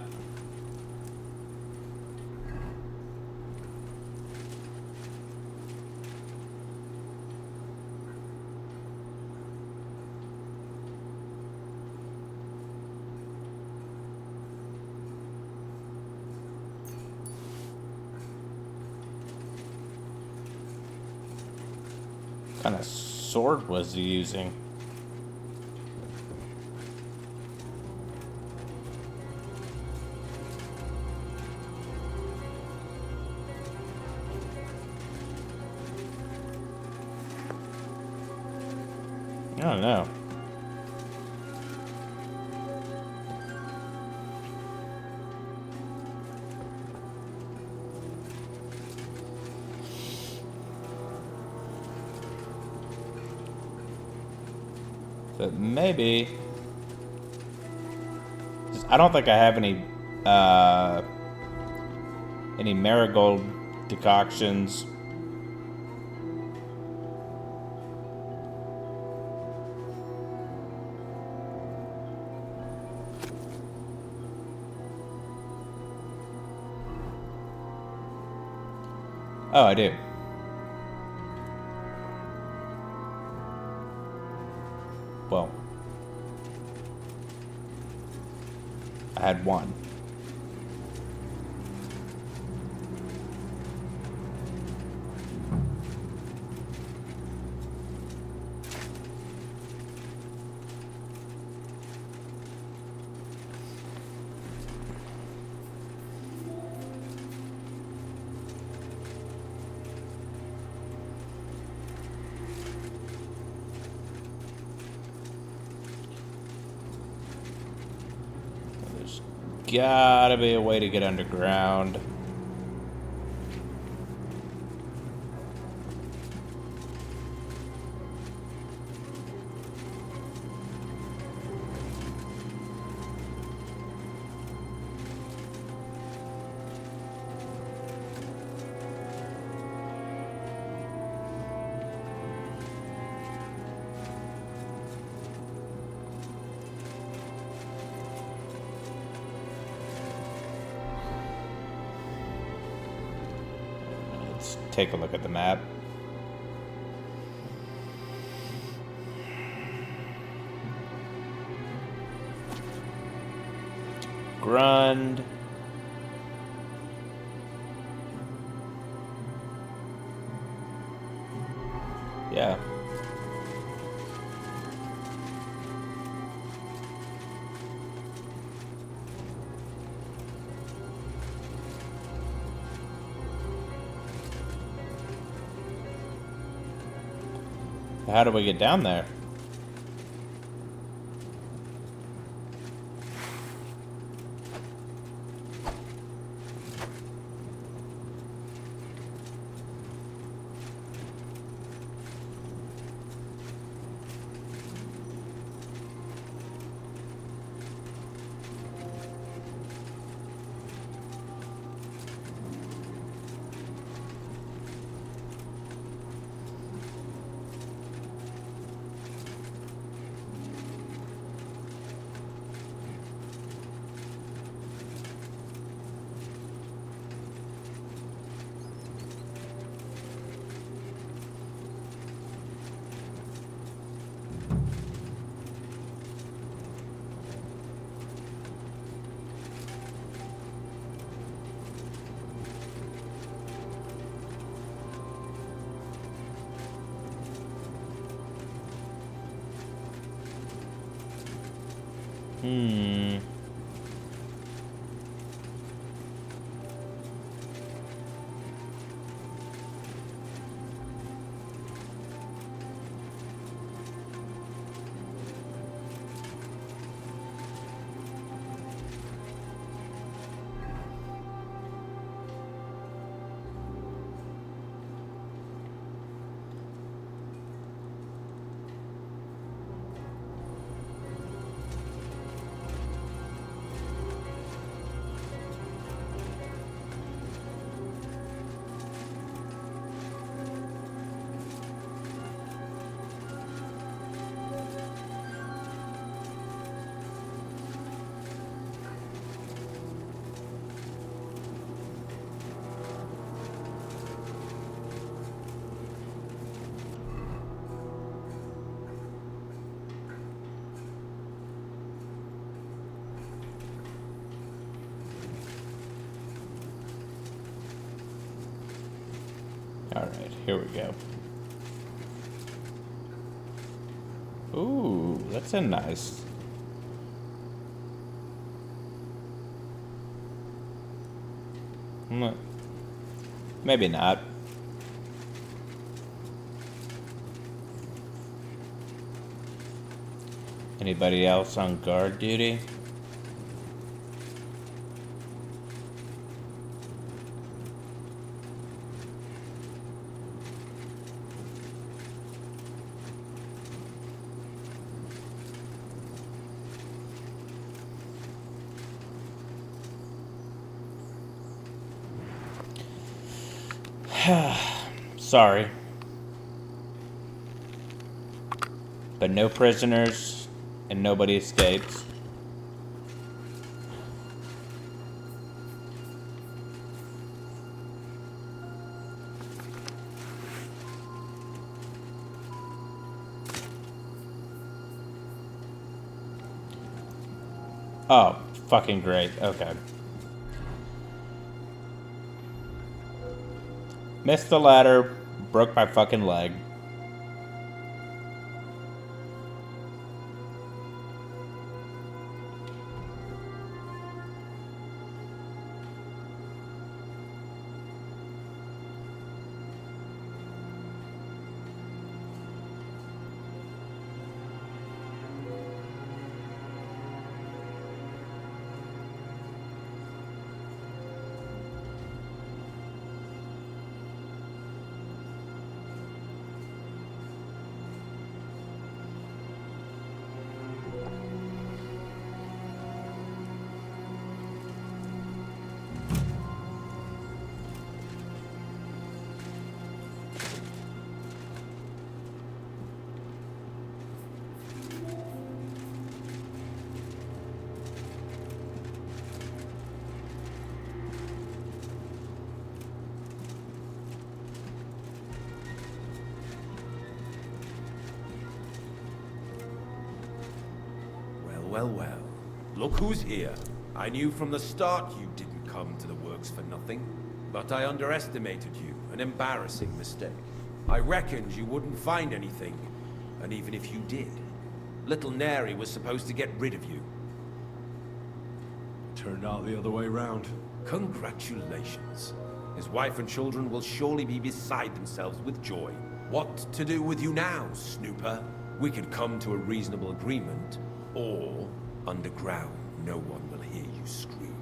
Speaker 1: What kind of sword was he using? I don't know. But maybe... I don't think I have any marigold decoctions. Oh, I do. Well, I had one. Gotta be a way to get underground. Take a look at the map. Grund. Yeah. How do we get down there? Alright, here we go. Ooh, that's a nice... Maybe not. Anybody else on guard duty? Sorry. But no prisoners and nobody escapes. Oh, fucking great. Okay. Missed the ladder, broke my fucking leg.
Speaker 10: Well. Look who's here. I knew from the start you didn't come to the works for nothing. But I underestimated you. An embarrassing mistake. I reckoned you wouldn't find anything. And even if you did, little Neri was supposed to get rid of you.
Speaker 3: Turned out the other way round.
Speaker 10: Congratulations. His wife and children will surely be beside themselves with joy. What to do with you now, Snooper? We could come to a reasonable agreement. Or, underground, no one will hear you scream.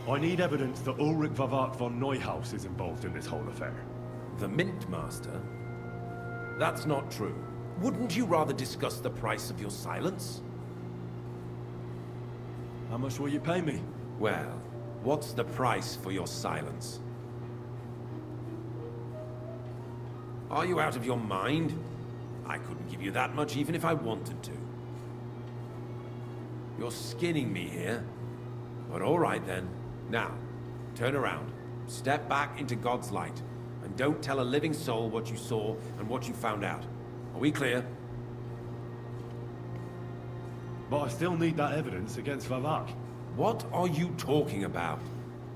Speaker 3: I need evidence that Ulrich Vavart von Neuhaus is involved in this whole affair.
Speaker 10: The Mint Master? That's not true. Wouldn't you rather discuss the price of your silence?
Speaker 3: How much will you pay me?
Speaker 10: Well, what's the price for your silence? Are you out of your mind? I couldn't give you that much even if I wanted to. You're skinning me here. But all right then. Now, turn around. Step back into God's light. And don't tell a living soul what you saw and what you found out. Are we clear?
Speaker 3: But I still need that evidence against Vavart.
Speaker 10: What are you talking about?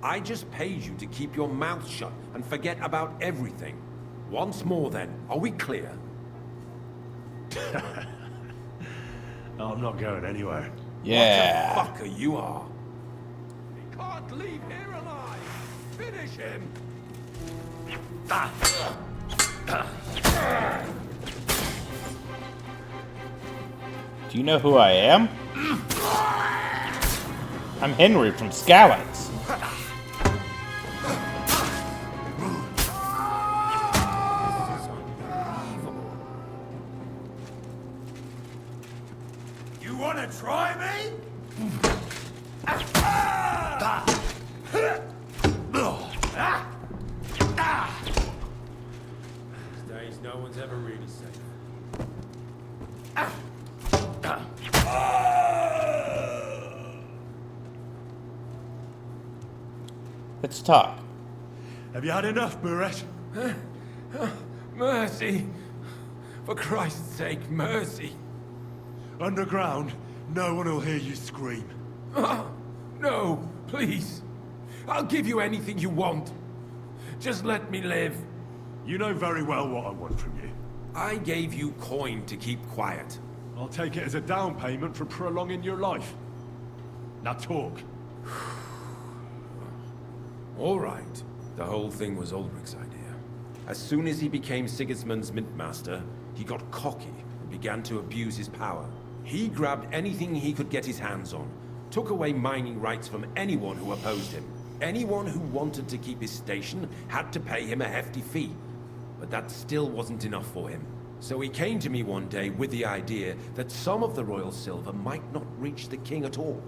Speaker 10: I just paid you to keep your mouth shut and forget about everything. Once more then, are we clear?
Speaker 3: I'm not going anywhere.
Speaker 1: Yeah.
Speaker 10: What a fucker you are.
Speaker 2: He can't leave here alive. Finish him.
Speaker 1: Do you know who I am? I'm Henry from Skalitz.
Speaker 2: You want to try me?
Speaker 10: These days, no one's ever really safe.
Speaker 1: Let's talk.
Speaker 3: Have you had enough, Buret?
Speaker 10: Mercy! For Christ's sake, mercy!
Speaker 3: Underground, no one will hear you scream.
Speaker 10: No, please! I'll give you anything you want. Just let me live.
Speaker 3: You know very well what I want from you.
Speaker 10: I gave you coin to keep quiet.
Speaker 3: I'll take it as a down payment for prolonging your life. Now talk.
Speaker 10: All right. The whole thing was Ulrich's idea. As soon as he became Sigismund's mintmaster, he got cocky and began to abuse his power. He grabbed anything he could get his hands on, took away mining rights from anyone who opposed him. Anyone who wanted to keep his station had to pay him a hefty fee. But that still wasn't enough for him. So he came to me one day with the idea that some of the royal silver might not reach the king at all.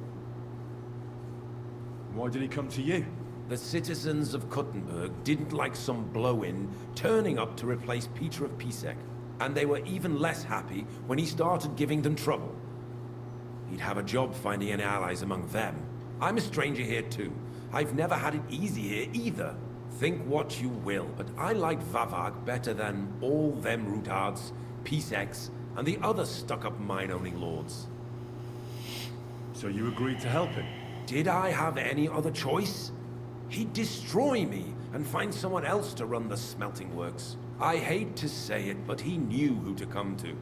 Speaker 3: Why did he come to you?
Speaker 10: The citizens of Kuttenberg didn't like some blow-in turning up to replace Peter of Pisek, and they were even less happy when he started giving them trouble. He'd have a job finding any allies among them. I'm a stranger here too. I've never had it easy here either. Think what you will, but I like Vavag better than all them Rutards, Piseks, and the other stuck-up mine-owning lords.
Speaker 3: So you agreed to help him?
Speaker 10: Did I have any other choice? He'd destroy me and find someone else to run the smelting works. I hate to say it, but he knew who to come to.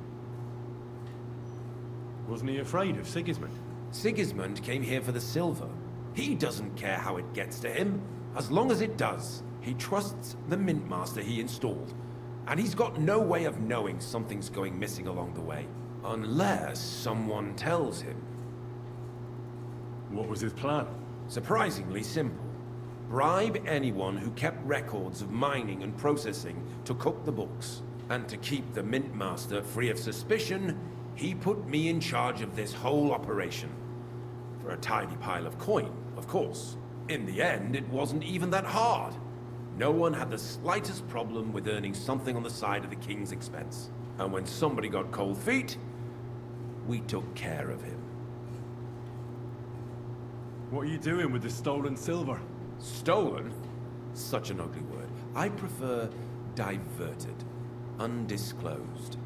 Speaker 3: Wasn't he afraid of Sigismund?
Speaker 10: Sigismund came here for the silver. He doesn't care how it gets to him, as long as it does. He trusts the Mintmaster he installed, and he's got no way of knowing something's going missing along the way, unless someone tells him.
Speaker 3: What was his plan?
Speaker 10: Surprisingly simple. Bribe anyone who kept records of mining and processing to cook the books. And to keep the Mintmaster free of suspicion, he put me in charge of this whole operation. For a tidy pile of coin, of course. In the end, it wasn't even that hard. No one had the slightest problem with earning something on the side of the king's expense. And when somebody got cold feet, we took care of him.
Speaker 3: What are you doing with the stolen silver?
Speaker 10: Stolen? Such an ugly word. I prefer diverted. Undisclosed.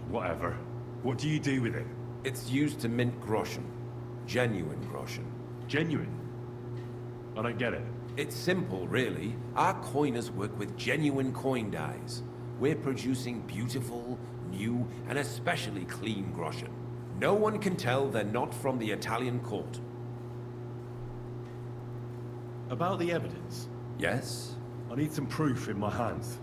Speaker 3: Whatever. What do you do with it?
Speaker 10: It's used to mint groschen. Genuine groschen.
Speaker 3: Genuine? I don't get it.
Speaker 10: It's simple, really. Our coiners work with genuine coin dyes. We're producing beautiful, new, and especially clean groschen. No one can tell they're not from the Italian court.
Speaker 3: About the evidence?
Speaker 10: Yes?
Speaker 3: I need some proof in my hands.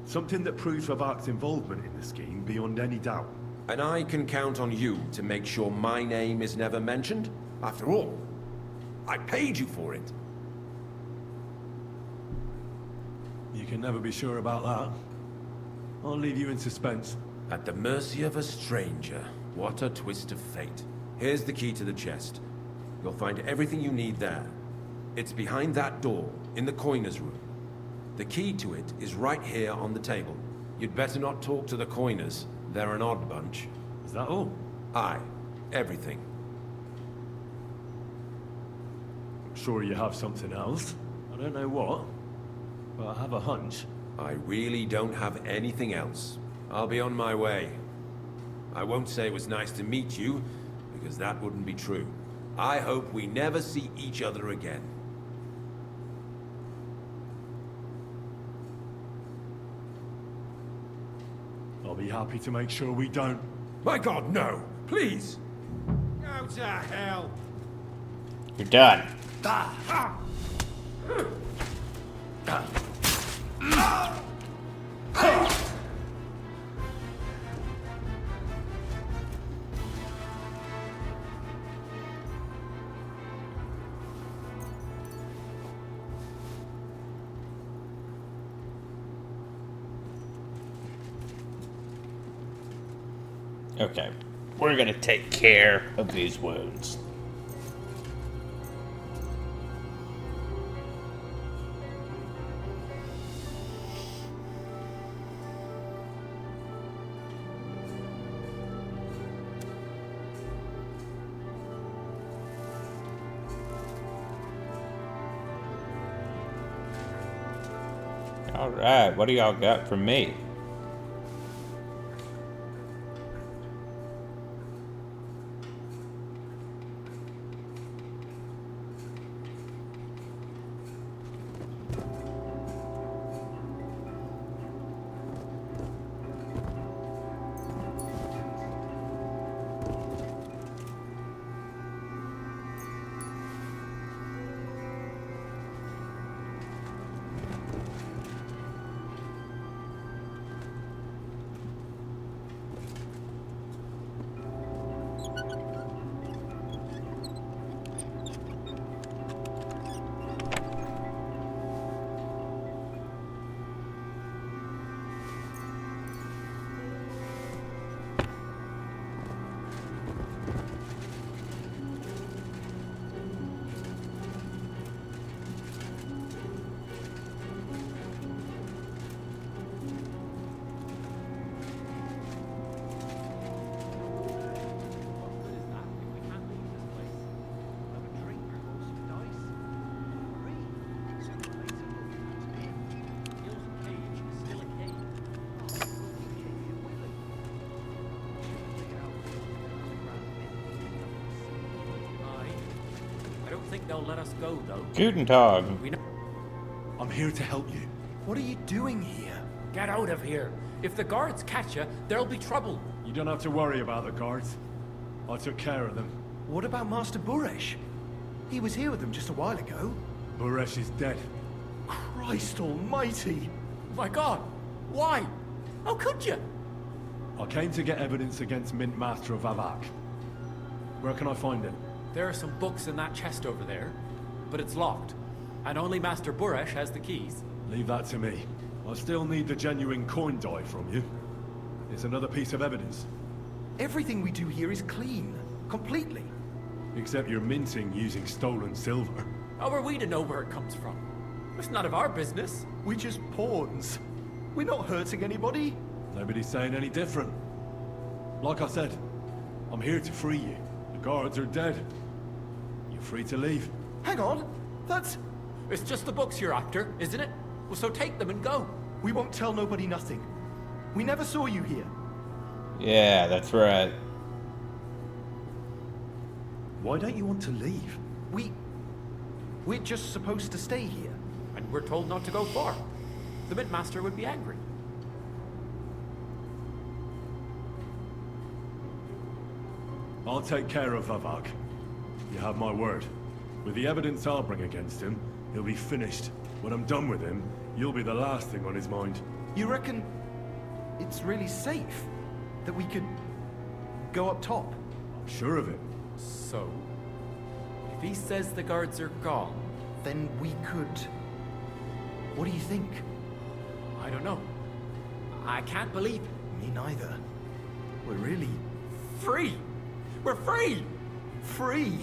Speaker 3: Something that proves Vavak's involvement in the scheme beyond any doubt.
Speaker 10: And I can count on you to make sure my name is never mentioned? After all, I paid you for it.
Speaker 3: You can never be sure about that. I'll leave you in suspense.
Speaker 10: At the mercy of a stranger. What a twist of fate. Here's the key to the chest. You'll find everything you need there. It's behind that door, in the coiner's room. The key to it is right here on the table. You'd better not talk to the coiners. They're an odd bunch.
Speaker 3: Is that all?
Speaker 10: Aye. Everything.
Speaker 3: I'm sure you have something else. I don't know what, but I have a hunch.
Speaker 10: I really don't have anything else. I'll be on my way. I won't say it was nice to meet you, because that wouldn't be true. I hope we never see each other again.
Speaker 3: I'll be happy to make sure we don't.
Speaker 10: My God, no! Please!
Speaker 4: Go to hell!
Speaker 1: You're done. Okay, we're gonna take care of these wounds. Alright, what do y'all got for me?
Speaker 17: they'll let us go, though.
Speaker 1: Guten Tag.
Speaker 17: We know.
Speaker 3: I'm here to help you.
Speaker 13: What are you doing here?
Speaker 17: Get out of here. If the guards catch you, there'll be trouble.
Speaker 3: You don't have to worry about the guards. I took care of them.
Speaker 13: What about Master Buresh? He was here with them just a while ago.
Speaker 3: Buresh is dead.
Speaker 13: Christ almighty!
Speaker 17: My God! Why? How could you?
Speaker 3: I came to get evidence against Mint Master of Avak. Where can I find it?
Speaker 17: There are some books in that chest over there, but it's locked. And only Master Buresh has the keys.
Speaker 3: Leave that to me. I still need the genuine coin die from you. It's another piece of evidence.
Speaker 13: Everything we do here is clean. Completely.
Speaker 3: Except you're minting using stolen silver.
Speaker 17: How are we to know where it comes from? It's none of our business.
Speaker 13: We're just pawns. We're not hurting anybody.
Speaker 3: Nobody's saying any different. Like I said, I'm here to free you. The guards are dead. You're free to leave.
Speaker 13: Hang on. That's...
Speaker 17: It's just the books you're after, isn't it? Well, so take them and go.
Speaker 13: We won't tell nobody nothing. We never saw you here.
Speaker 1: Yeah, that's right.
Speaker 3: Why don't you want to leave?
Speaker 13: We're just supposed to stay here.
Speaker 17: And we're told not to go far. The Mint Master would be angry.
Speaker 3: I'll take care of Vavak. You have my word. With the evidence I'll bring against him, he'll be finished. When I'm done with him, you'll be the last thing on his mind.
Speaker 13: You reckon it's really safe that we could go up top?
Speaker 3: I'm sure of it.
Speaker 17: So, if he says the guards are gone,
Speaker 13: then we could... What do you think?
Speaker 17: I don't know. I can't believe it.
Speaker 13: Me neither. We're really...
Speaker 17: Free! We're free!
Speaker 13: Free!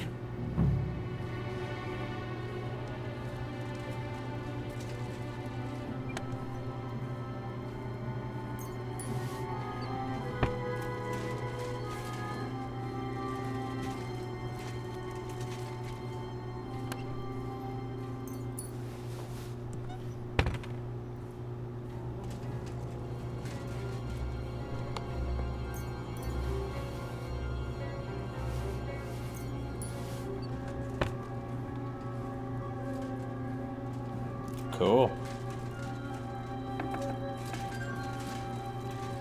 Speaker 1: Cool.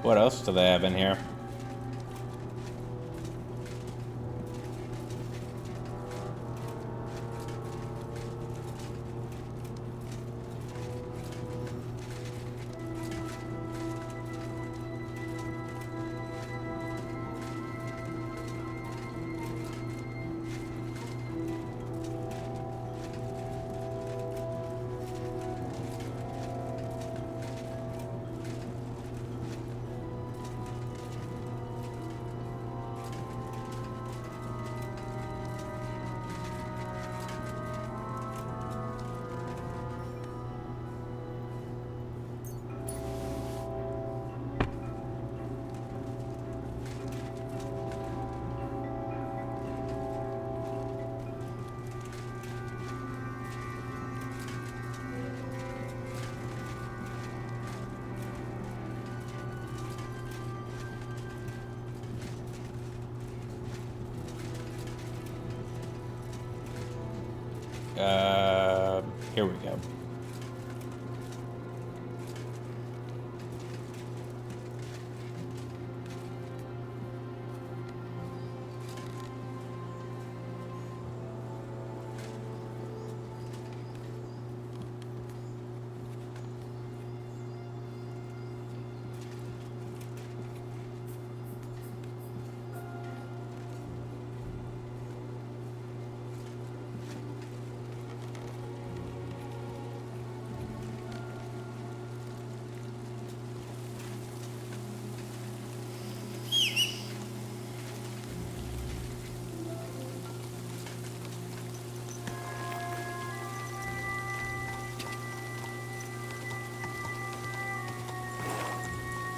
Speaker 1: What else do they have in here? Here we go.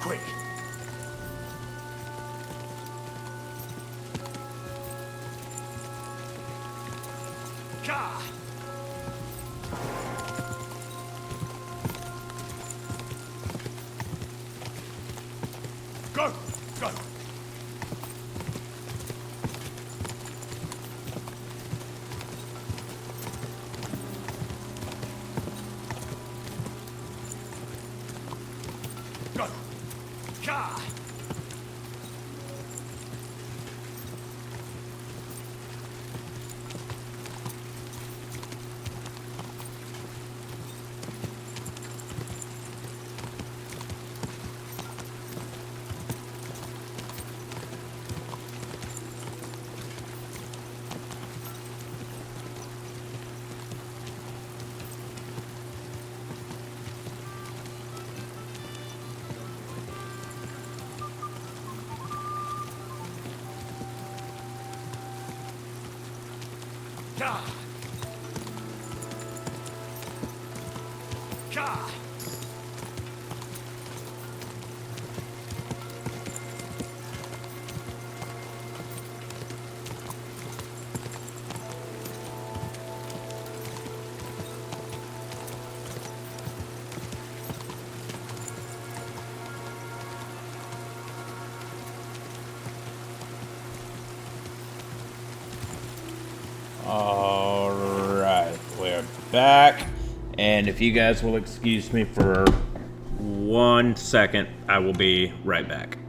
Speaker 13: Quick! Ka!
Speaker 3: Go! Go!
Speaker 1: Alright, we're back. And if you guys will excuse me for 1 second, I will be right back.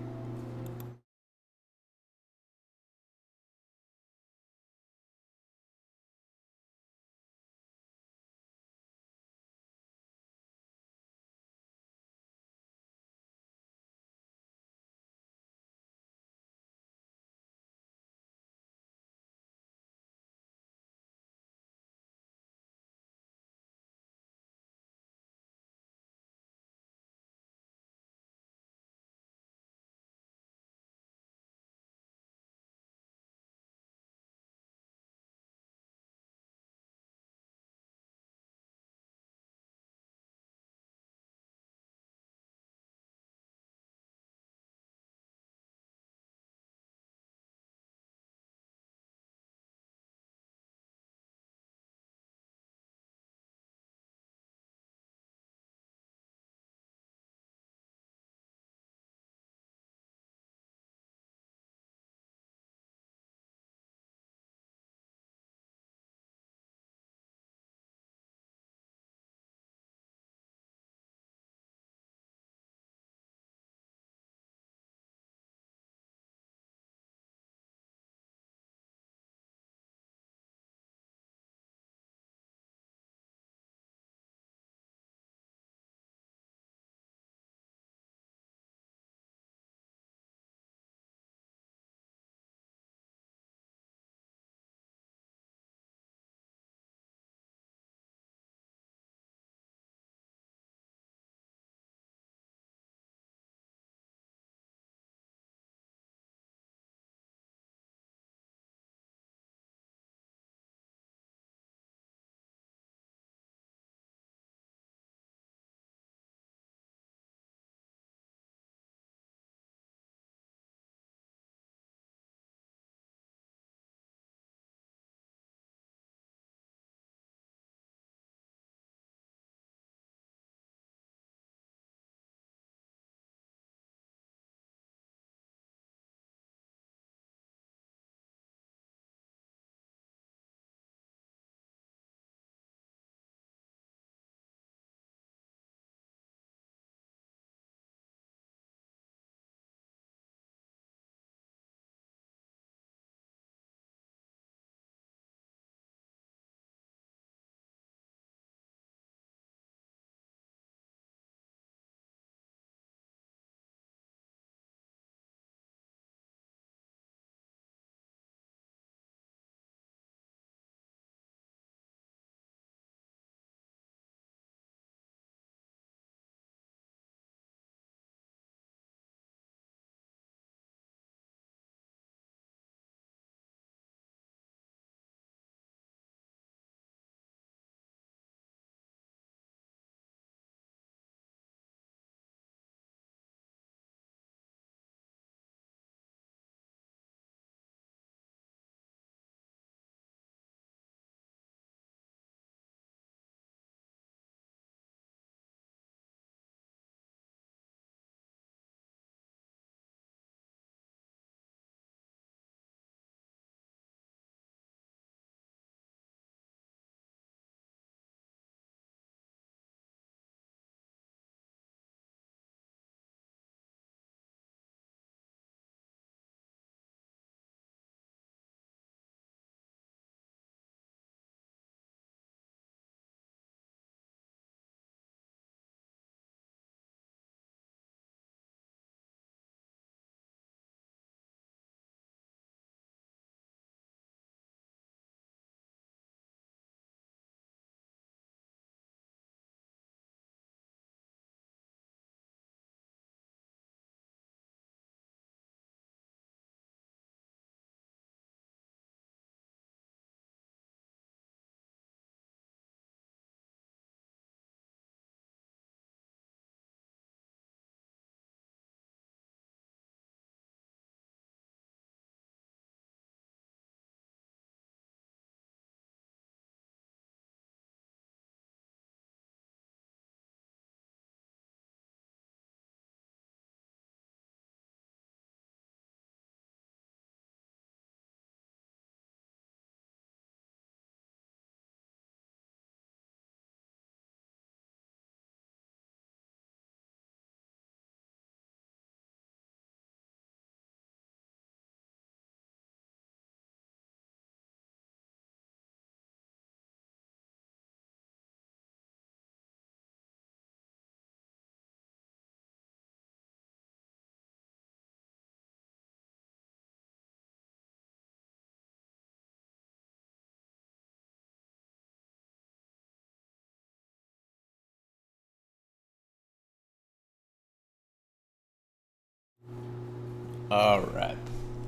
Speaker 1: Alright.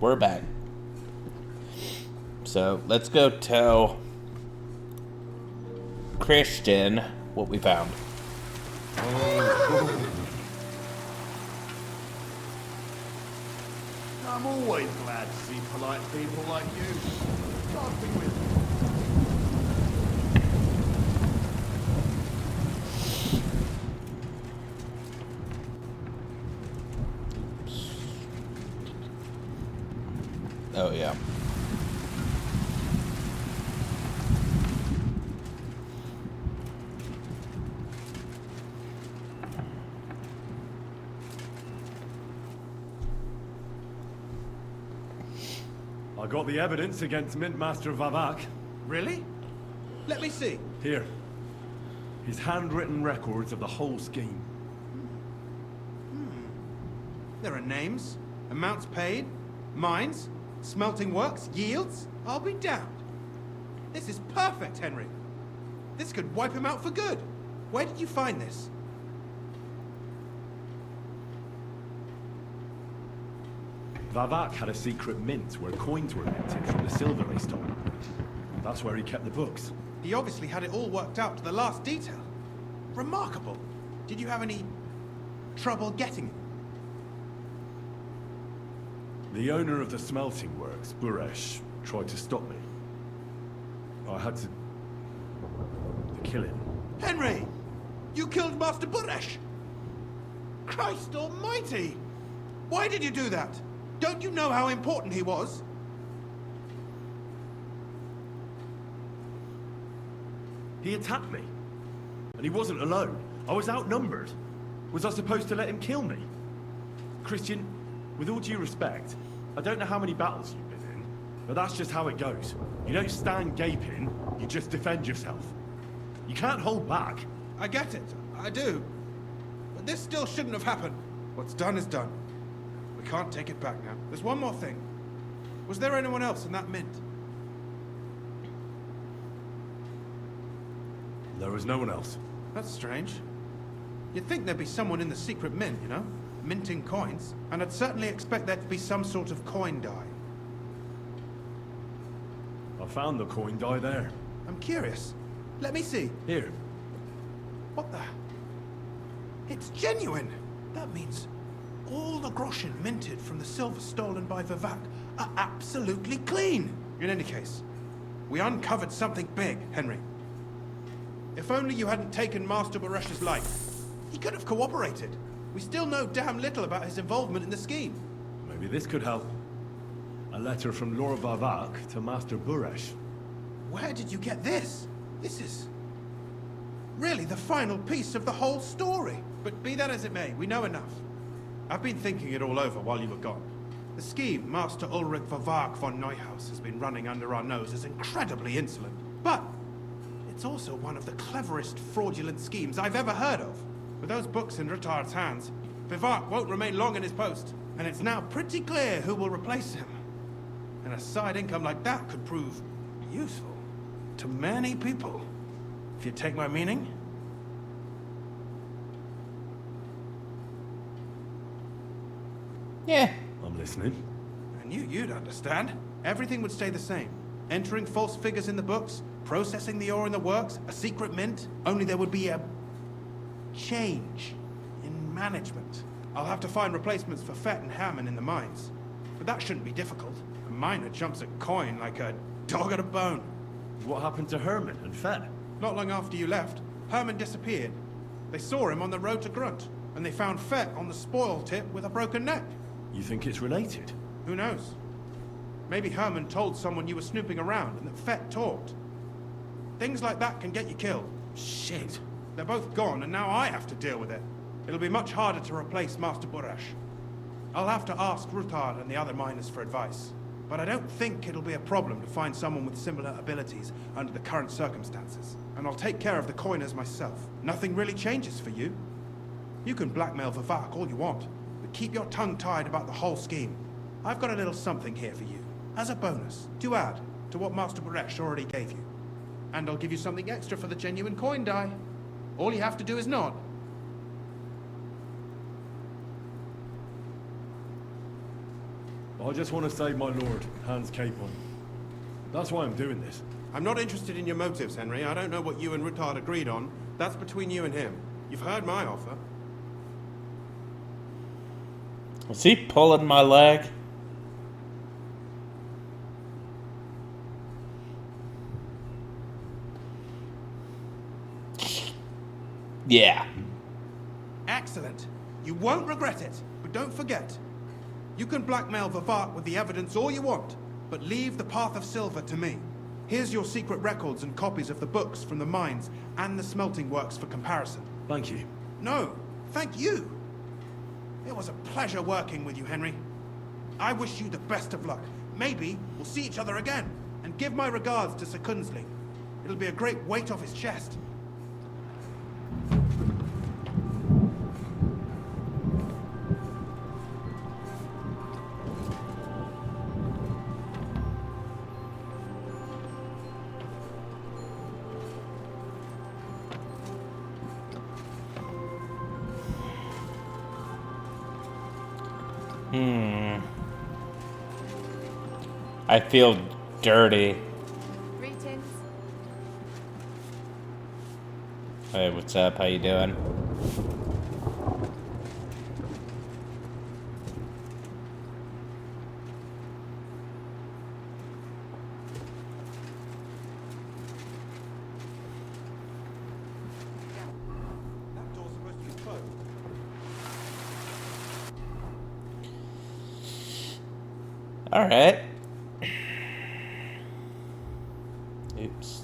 Speaker 1: We're back. So, let's go tell Christian what we found.
Speaker 15: I'm always glad to see polite people like you. Can't be with you.
Speaker 1: Oh, yeah.
Speaker 3: I got the evidence against Mint Master Vavak.
Speaker 8: Really? Let me see.
Speaker 3: Here. His handwritten records of the whole scheme.
Speaker 8: There are names, amounts paid, mines, smelting works, yields. I'll be damned. This is perfect, Henry. This could wipe him out for good. Where did you find this?
Speaker 3: Vavak had a secret mint where coins were minted from the silver they stole. That's where he kept the books.
Speaker 8: He obviously had it all worked out to the last detail. Remarkable. Did you have any trouble getting it?
Speaker 3: The owner of the smelting works, Buresh, tried to stop me. I had to kill him.
Speaker 8: Henry! You killed Master Buresh! Christ almighty! Why did you do that? Don't you know how important he was?
Speaker 3: He attacked me. And he wasn't alone. I was outnumbered. Was I supposed to let him kill me? Christian, with all due respect, I don't know how many battles you've been in, but that's just how it goes. You don't stand gaping, you just defend yourself. You can't hold back.
Speaker 8: I get it. I do. But this still shouldn't have happened. What's done is done. We can't take it back now. There's one more thing. Was there anyone else in that mint?
Speaker 3: There was no one else.
Speaker 8: That's strange. You'd think there'd be someone in the secret mint, you know? Minting coins. And I'd certainly expect there to be some sort of coin die.
Speaker 3: I found the coin die there.
Speaker 8: I'm curious. Let me see.
Speaker 3: Here.
Speaker 8: What the? It's genuine! That means all the groschen minted from the silver stolen by Vivak are absolutely clean! In any case, we uncovered something big, Henry. If only you hadn't taken Master Baresh's life. He could have cooperated. We still know damn little about his involvement in the scheme.
Speaker 3: Maybe this could help. A letter from Lord Vavak to Master Buresh.
Speaker 8: Where did you get this? This is really the final piece of the whole story. But be that as it may, we know enough. I've been thinking it all over while you were gone. The scheme Master Ulrich Vavak von Neuhaus has been running under our nose is incredibly insolent. But it's also one of the cleverest fraudulent schemes I've ever heard of. With those books in Rittard's hands, Vivak won't remain long in his post. And it's now pretty clear who will replace him. And a side income like that could prove useful to many people. If you take my meaning.
Speaker 1: Yeah.
Speaker 3: I'm listening.
Speaker 8: I knew you'd understand. Everything would stay the same. Entering false figures in the books, processing the ore in the works, a secret mint. Only there would be a change in management. I'll have to find replacements for Fett and Hammond in the mines. But that shouldn't be difficult. A miner jumps at coin like a dog at a bone.
Speaker 3: What happened to Herman and Fett?
Speaker 8: Not long after you left, Herman disappeared. They saw him on the road to Grunt, and they found Fett on the spoil tip with a broken neck.
Speaker 3: You think it's related?
Speaker 8: Who knows? Maybe Herman told someone you were snooping around and that Fett talked. Things like that can get you killed.
Speaker 3: Shit.
Speaker 8: They're both gone, and now I have to deal with it. It'll be much harder to replace Master Buresh. I'll have to ask Ruthard and the other miners for advice. But I don't think it'll be a problem to find someone with similar abilities under the current circumstances. And I'll take care of the coiners myself. Nothing really changes for you. You can blackmail Vivak all you want, but keep your tongue tied about the whole scheme. I've got a little something here for you, as a bonus, to add to what Master Buresh already gave you. And I'll give you something extra for the genuine coin die. All you have to do is nod.
Speaker 3: I just want to save my lord, Hans Capon. That's why I'm doing this.
Speaker 8: I'm not interested in your motives, Henry. I don't know what you and Ruttard agreed on. That's between you and him. You've heard my offer.
Speaker 1: Is he pulling my leg? Yeah.
Speaker 8: Excellent. You won't regret it. But don't forget, you can blackmail Vivart with the evidence all you want, but leave the Path of Silver to me. Here's your secret records and copies of the books from the mines and the smelting works for comparison.
Speaker 3: Thank you.
Speaker 8: No, thank you. It was a pleasure working with you, Henry. I wish you the best of luck. Maybe we'll see each other again. And give my regards to Sir Kunsley. It'll be a great weight off his chest.
Speaker 1: I feel dirty.
Speaker 11: Greetings.
Speaker 1: Hey, what's up? How you doing?
Speaker 8: That door's supposed to be closed.
Speaker 1: All right. Oops.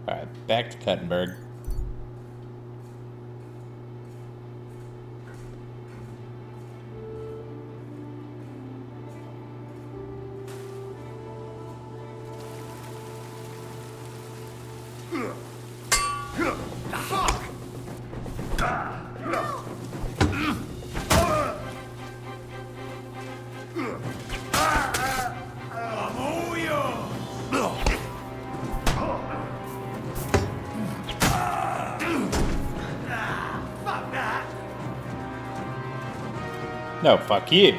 Speaker 1: All right, back to Cuttenberg. No, fuck you.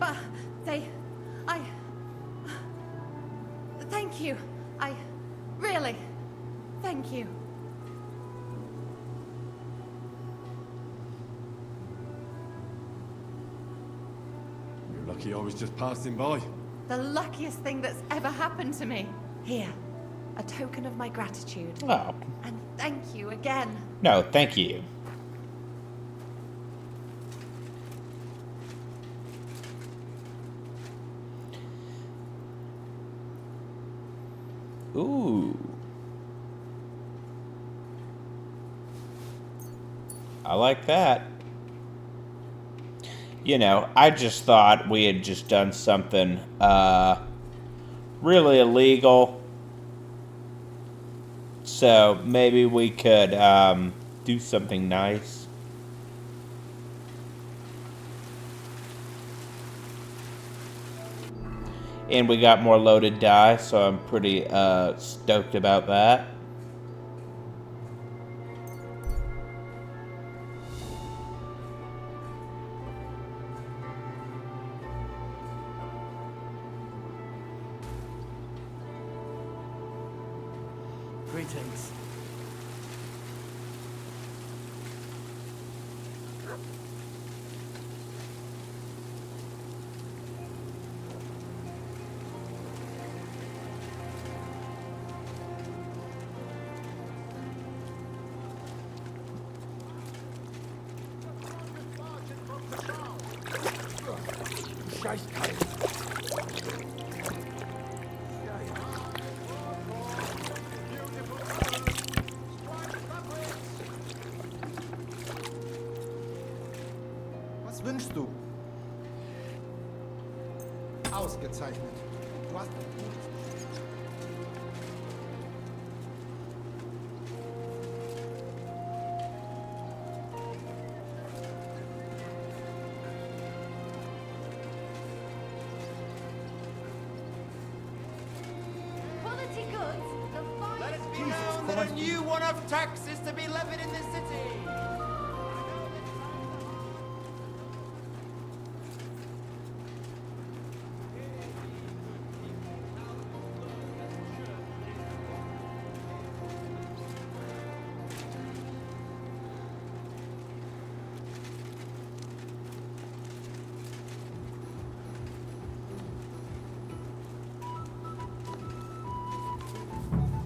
Speaker 11: But thank you. Really, thank you.
Speaker 3: You're lucky I was just passing by.
Speaker 11: The luckiest thing that's ever happened to me. Here, a token of my gratitude.
Speaker 1: Oh.
Speaker 11: And thank you again.
Speaker 1: No, thank you. Ooh. I like that. You know, I just thought we had just done something really illegal. So maybe we could do something nice. And we got more loaded die, so I'm pretty stoked about that.
Speaker 9: Greetings.
Speaker 18: Was wünschst du? Ausgezeichnet. Du hast
Speaker 7: know enough tax is to be levied in this city.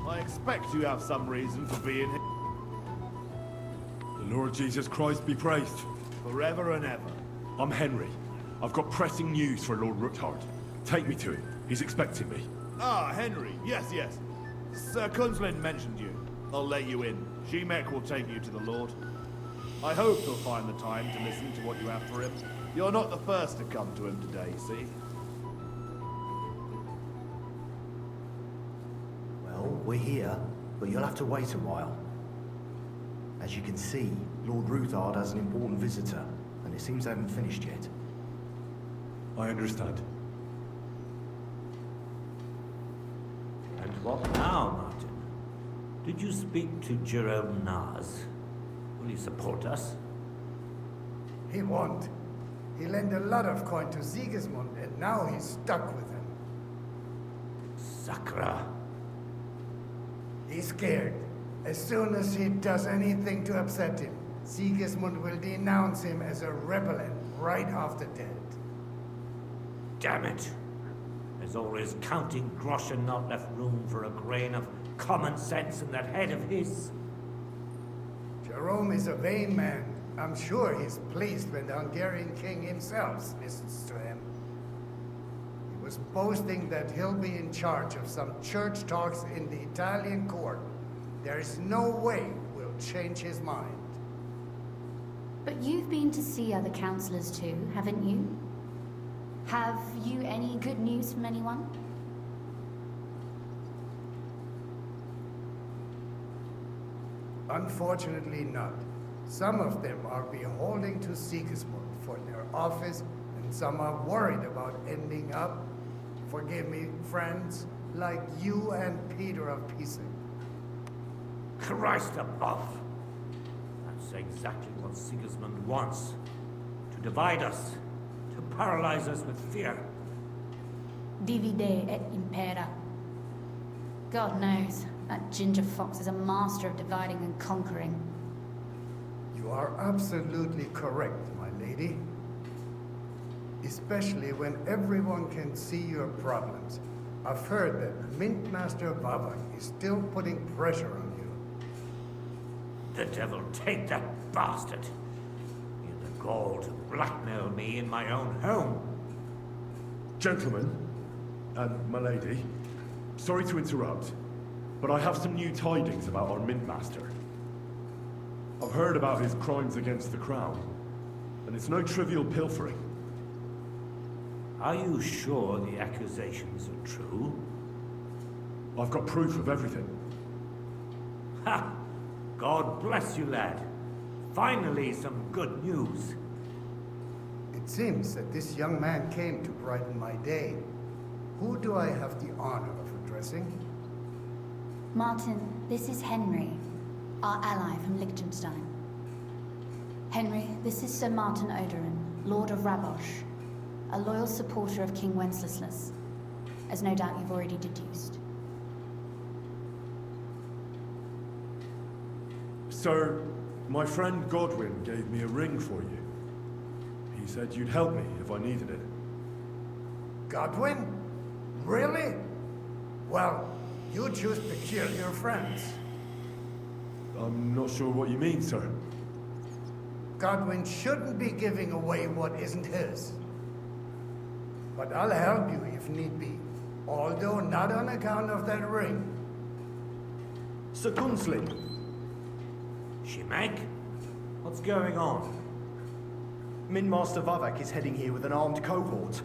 Speaker 15: I expect you have some reason for being here.
Speaker 3: The Lord Jesus Christ be praised.
Speaker 15: Forever and ever.
Speaker 3: I'm Henry. I've got pressing news for Lord Rookhart. Take me to him. He's expecting me.
Speaker 15: Ah, Henry. Yes, yes. Sir Kunslin mentioned you. I'll let you in. Shemek will take you to the Lord. I hope he'll find the time to listen to what you have for him. You're not the first to come to him today, see?
Speaker 13: Well, we're here, but you'll have to wait a while. As you can see, Lord Ruthard has an important visitor, and it seems they haven't finished yet.
Speaker 3: I understand.
Speaker 5: And what now, Martin? Did you speak to Jerome Nars? Will he support us?
Speaker 19: He won't. He lent a lot of coin to Sigismund, and now he's stuck with him.
Speaker 5: Sakra.
Speaker 19: He's scared. As soon as he does anything to upset him, Sigismund will denounce him as a rebel and right off the dead.
Speaker 5: Damn it. There's always counting grosh and not left room for a grain of common sense in that head of his.
Speaker 19: Jerome is a vain man. I'm sure he's pleased when the Hungarian king himself listens to him. He was boasting that he'll be in charge of some church talks in the Italian court. There's no way we'll change his mind.
Speaker 20: But you've been to see other councillors too, haven't you? Have you any good news from anyone?
Speaker 19: Unfortunately not. Some of them are beholden to Sigismund for their office, and some are worried about ending up, forgive me, friends, like you and Peter of Pisa.
Speaker 5: Christ above! That's exactly what Sigismund wants. To divide us. To paralyze us with fear.
Speaker 20: Divide et impera. God knows, that ginger fox is a master of dividing and conquering.
Speaker 19: You are absolutely correct, my lady. Especially when everyone can see your problems. I've heard that Mint Master Vavak is still putting pressure on you.
Speaker 5: The devil take that bastard! He had the gall to blackmail me in my own home.
Speaker 3: Gentlemen, and my lady, sorry to interrupt, but I have some new tidings about our Mint Master. I've heard about his crimes against the crown, and it's no trivial pilfering.
Speaker 5: Are you sure the accusations are true?
Speaker 3: I've got proof of everything.
Speaker 5: Ha! God bless you, lad. Finally, some good news.
Speaker 19: It seems that this young man came to brighten my day. Who do I have the honor of addressing?
Speaker 20: Martin, this is Henry, our ally from Liechtenstein. Henry, this is Sir Martin Oderin, Lord of Rabosh, a loyal supporter of King Wenceslas, as no doubt you've already deduced.
Speaker 3: Sir, my friend Godwin gave me a ring for you. He said you'd help me if I needed it.
Speaker 19: Godwin? Really? Well, you choose peculiar friends.
Speaker 3: I'm not sure what you mean, sir.
Speaker 19: Godwin shouldn't be giving away what isn't his. But I'll help you if need be, although not on account of that ring.
Speaker 13: Sir Gunslin.
Speaker 5: Shemek? What's going on?
Speaker 13: Min Master Vavak is heading here with an armed cohort.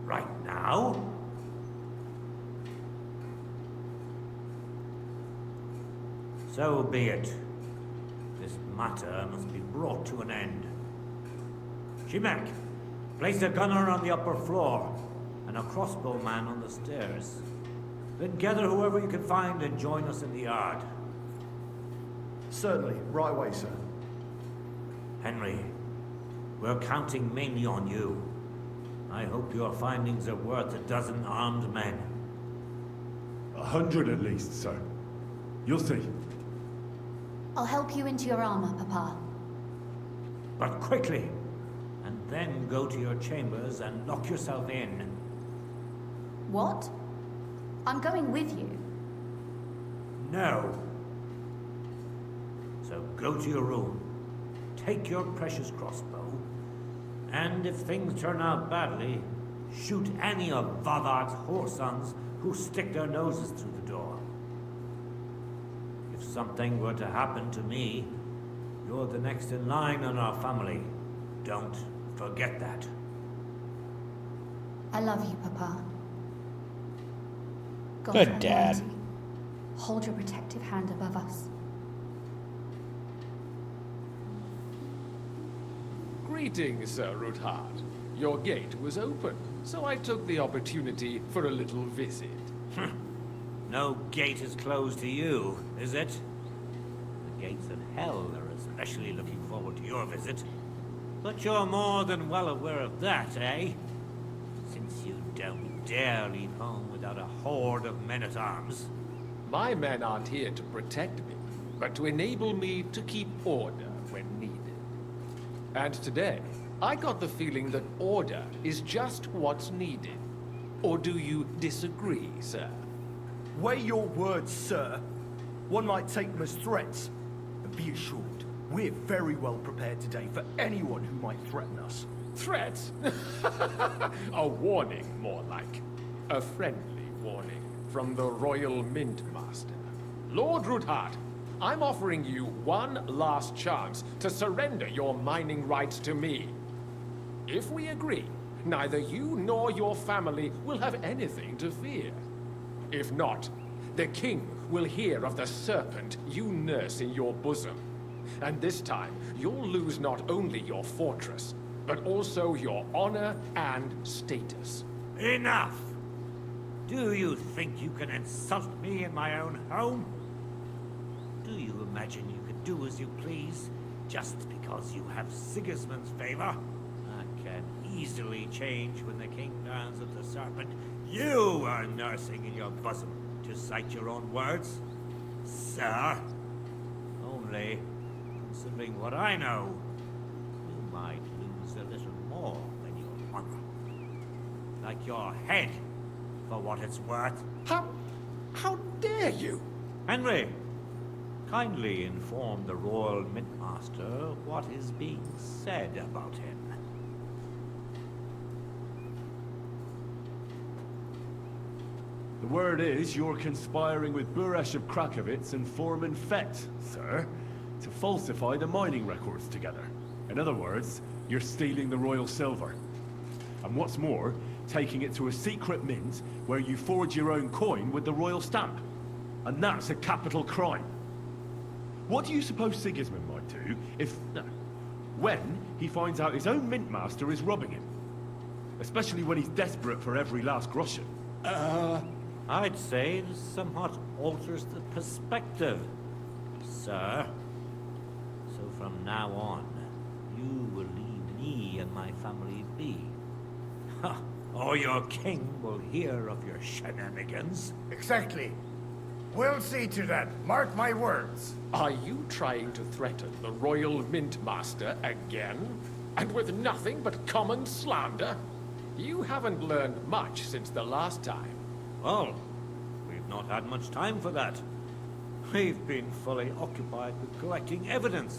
Speaker 5: Right now? So be it. This matter must be brought to an end. Shemek, place a gunner on the upper floor and a crossbowman on the stairs. Then gather whoever you can find and join us in the yard.
Speaker 13: Certainly. Right away, sir.
Speaker 5: Henry, we're counting mainly on you. I hope your findings are worth a dozen armed men.
Speaker 3: 100 at least, sir. You'll see.
Speaker 20: I'll help you into your armor, Papa.
Speaker 5: But quickly! And then go to your chambers and lock yourself in.
Speaker 20: What? I'm going with you.
Speaker 5: No. So go to your room, take your precious crossbow, and if things turn out badly, shoot any of Vavard's whoresons who stick their noses through the door. If something were to happen to me, you're the next in line in our family. Don't forget that.
Speaker 20: I love you, Papa. God
Speaker 1: Good
Speaker 20: Almighty,
Speaker 1: Dad.
Speaker 20: hold your protective hand above us.
Speaker 21: Greetings, Sir Ruthard. Your gate was open, so I took the opportunity for a little visit.
Speaker 5: No gate is closed to you, is it? The gates of hell are especially looking forward to your visit. But you're more than well aware of that, eh? Since you don't dare leave home without a horde of men-at-arms.
Speaker 21: My men aren't here to protect me, but to enable me to keep order when needed. And today, I got the feeling that order is just what's needed. Or do you disagree, sir?
Speaker 13: Weigh your words, sir. One might take them as threats. And be assured, we're very well prepared today for anyone who might threaten us.
Speaker 21: Threats? A warning, more like. A friendly warning from the Royal Mint Master. Lord Ruthard, I'm offering you one last chance to surrender your mining rights to me. If we agree, neither you nor your family will have anything to fear. If not, the king will hear of the serpent you nurse in your bosom. And this time, you'll lose not only your fortress, but also your honor and status.
Speaker 5: Enough! Do you think you can insult me in my own home? Do you imagine you can do as you please, just because you have Sigismund's favor? That can easily change when the king learns of the serpent you are nursing in your bosom, to cite your own words, sir. Only, considering what I know, you might lose a little more than your honor. Like your head, for what it's worth.
Speaker 21: How dare you?
Speaker 5: Henry, kindly inform the Royal Mintmaster what is being said about him.
Speaker 3: The word is you're conspiring with Buresh of Krakowitz and Foreman Fett, sir, to falsify the mining records together. In other words, you're stealing the royal silver. And what's more, taking it to a secret mint where you forge your own coin with the royal stamp. And that's a capital crime. What do you suppose Sigismund might do if... when he finds out his own mint master is robbing him? Especially when he's desperate for every last groschen.
Speaker 5: I'd say it somewhat alters the perspective, sir. So from now on, you will leave me and my family be. Or your king will hear of your shenanigans.
Speaker 22: Exactly. We'll see to that. Mark my words.
Speaker 21: Are you trying to threaten the Royal Mint Master again? And with nothing but common slander? You haven't learned much since the last time.
Speaker 5: Well, we've not had much time for that. We've been fully occupied with collecting evidence.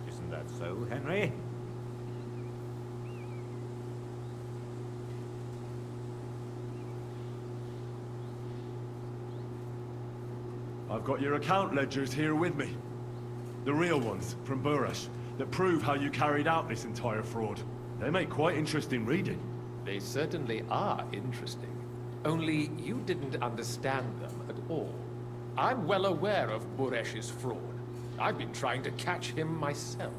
Speaker 5: Isn't that so, Henry?
Speaker 3: I've got your account ledgers here with me. The real ones, from Buresh, that prove how you carried out this entire fraud. They make quite interesting reading.
Speaker 21: They certainly are interesting. Only you didn't understand them at all. I'm well aware of Buresh's fraud. I've been trying to catch him myself.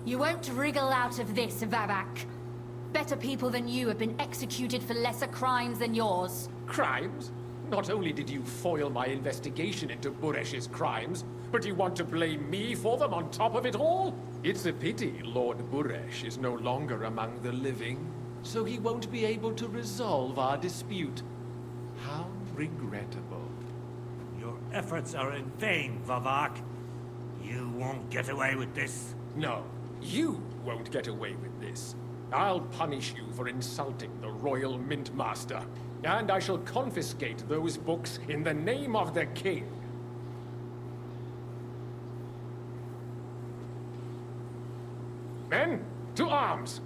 Speaker 20: You won't wriggle out of this, Vavak. Better people than you have been executed for lesser crimes than yours.
Speaker 21: Crimes? Not only did you foil my investigation into Buresh's crimes, but you want to blame me for them on top of it all? It's a pity Lord Buresh is no longer among the living, so he won't be able to resolve our dispute. How regrettable.
Speaker 5: Your efforts are in vain, Vavak. You won't get away with this.
Speaker 21: No, you won't get away with this. I'll punish you for insulting the Royal Mint Master, and I shall confiscate those books in the name of the king. Men, to arms!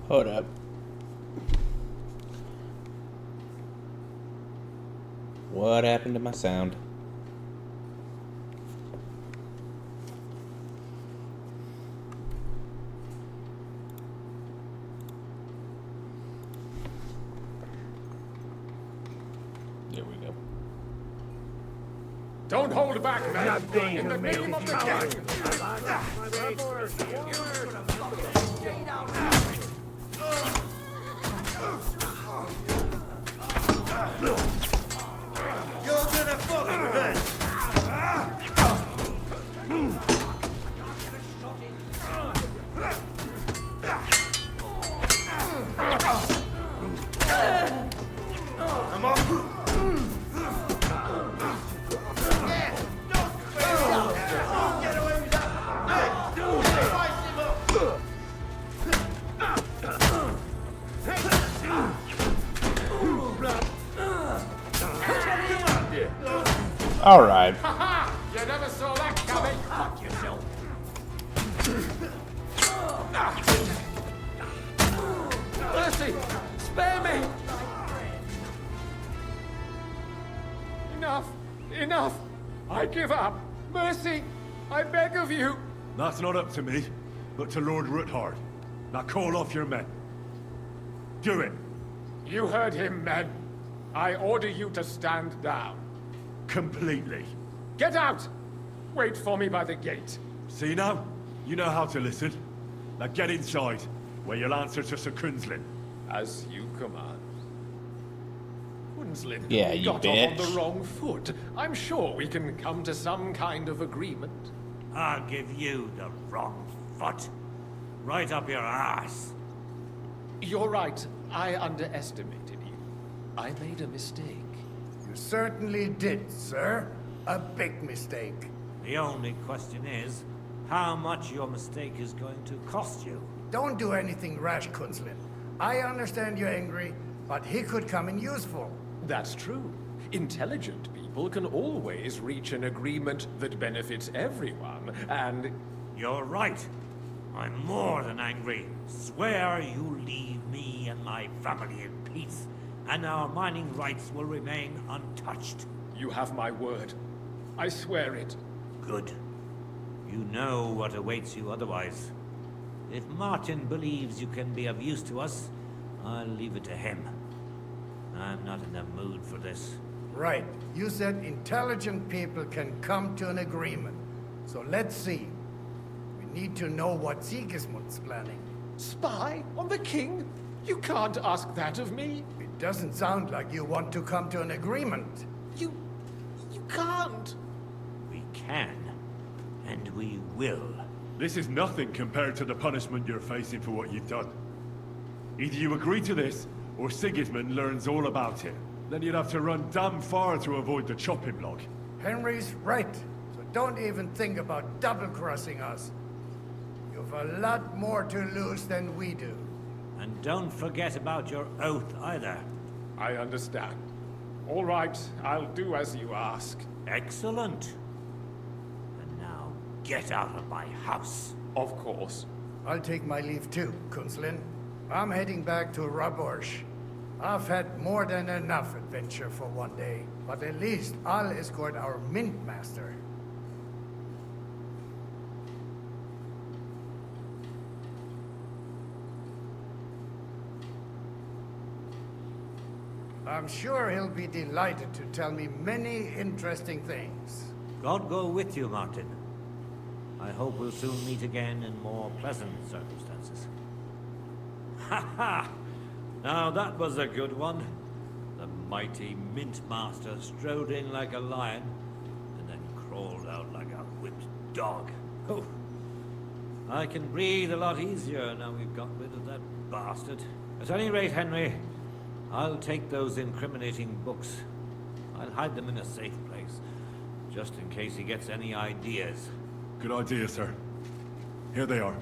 Speaker 1: Hold up. What happened to my sound? There we go.
Speaker 21: Don't hold back, men! In the name of the king!
Speaker 2: You're gonna fucking hurt! I'm off.
Speaker 1: All right.
Speaker 21: Ha-ha! You never saw that coming! Fuck yourself! Mercy! Spare me! Enough! Enough! I give up! Mercy! I beg of you!
Speaker 3: That's not up to me, but to Lord Ruthard. Now call off your men. Do it.
Speaker 21: You heard him, men. I order you to stand down.
Speaker 3: Completely.
Speaker 21: Get out! Wait for me by the gate.
Speaker 3: See now? You know how to listen. Now get inside, where you'll answer to Sir Kunslin.
Speaker 21: As you command. Kunslin,
Speaker 1: Yeah,
Speaker 21: we
Speaker 1: you
Speaker 21: got
Speaker 1: bitch.
Speaker 21: off on the wrong foot. I'm sure we can come to some kind of agreement.
Speaker 5: I'll give you the wrong foot. Right up your ass.
Speaker 21: You're right. I underestimated you. I made a mistake.
Speaker 19: You certainly did, sir. A big mistake.
Speaker 5: The only question is, how much your mistake is going to cost you.
Speaker 19: Don't do anything rash, Kunslin. I understand you're angry, but he could come in useful.
Speaker 21: That's true. Intelligent people can always reach an agreement that benefits everyone, and...
Speaker 5: You're right. I'm more than angry. Swear you leave me and my family in peace, and our mining rights will remain untouched.
Speaker 21: You have my word. I swear it.
Speaker 5: Good. You know what awaits you otherwise. If Martin believes you can be of use to us, I'll leave it to him. I'm not in the mood for this.
Speaker 19: Right. You said intelligent people can come to an agreement. So let's see. We need to know what Sigismund's planning.
Speaker 21: Spy on the king? You can't ask that of me.
Speaker 19: It doesn't sound like you want to come to an agreement.
Speaker 21: You can't.
Speaker 5: We can. And we will.
Speaker 3: This is nothing compared to the punishment you're facing for what you've done. Either you agree to this, or Sigismund learns all about it. Then you'd have to run damn far to avoid the chopping block.
Speaker 19: Henry's right. So don't even think about double-crossing us. You've a lot more to lose than we do.
Speaker 5: And don't forget about your oath either.
Speaker 21: I understand. All right, I'll do as you ask.
Speaker 5: Excellent. And now, get out of my house.
Speaker 21: Of course.
Speaker 19: I'll take my leave too, Kunslin. I'm heading back to Raborsh. I've had more than enough adventure for one day, but at least I'll escort our Mint Master. I'm sure he'll be delighted to tell me many interesting things.
Speaker 5: God go with you, Martin. I hope we'll soon meet again in more pleasant circumstances. Ha ha! Now that was a good one. The mighty Mint Master strode in like a lion, and then crawled out like a whipped dog. Oh, I can breathe a lot easier now we've got rid of that bastard. At any rate, Henry, I'll take those incriminating books. I'll hide them in a safe place, just in case he gets any ideas.
Speaker 3: Good idea, sir. Here they are.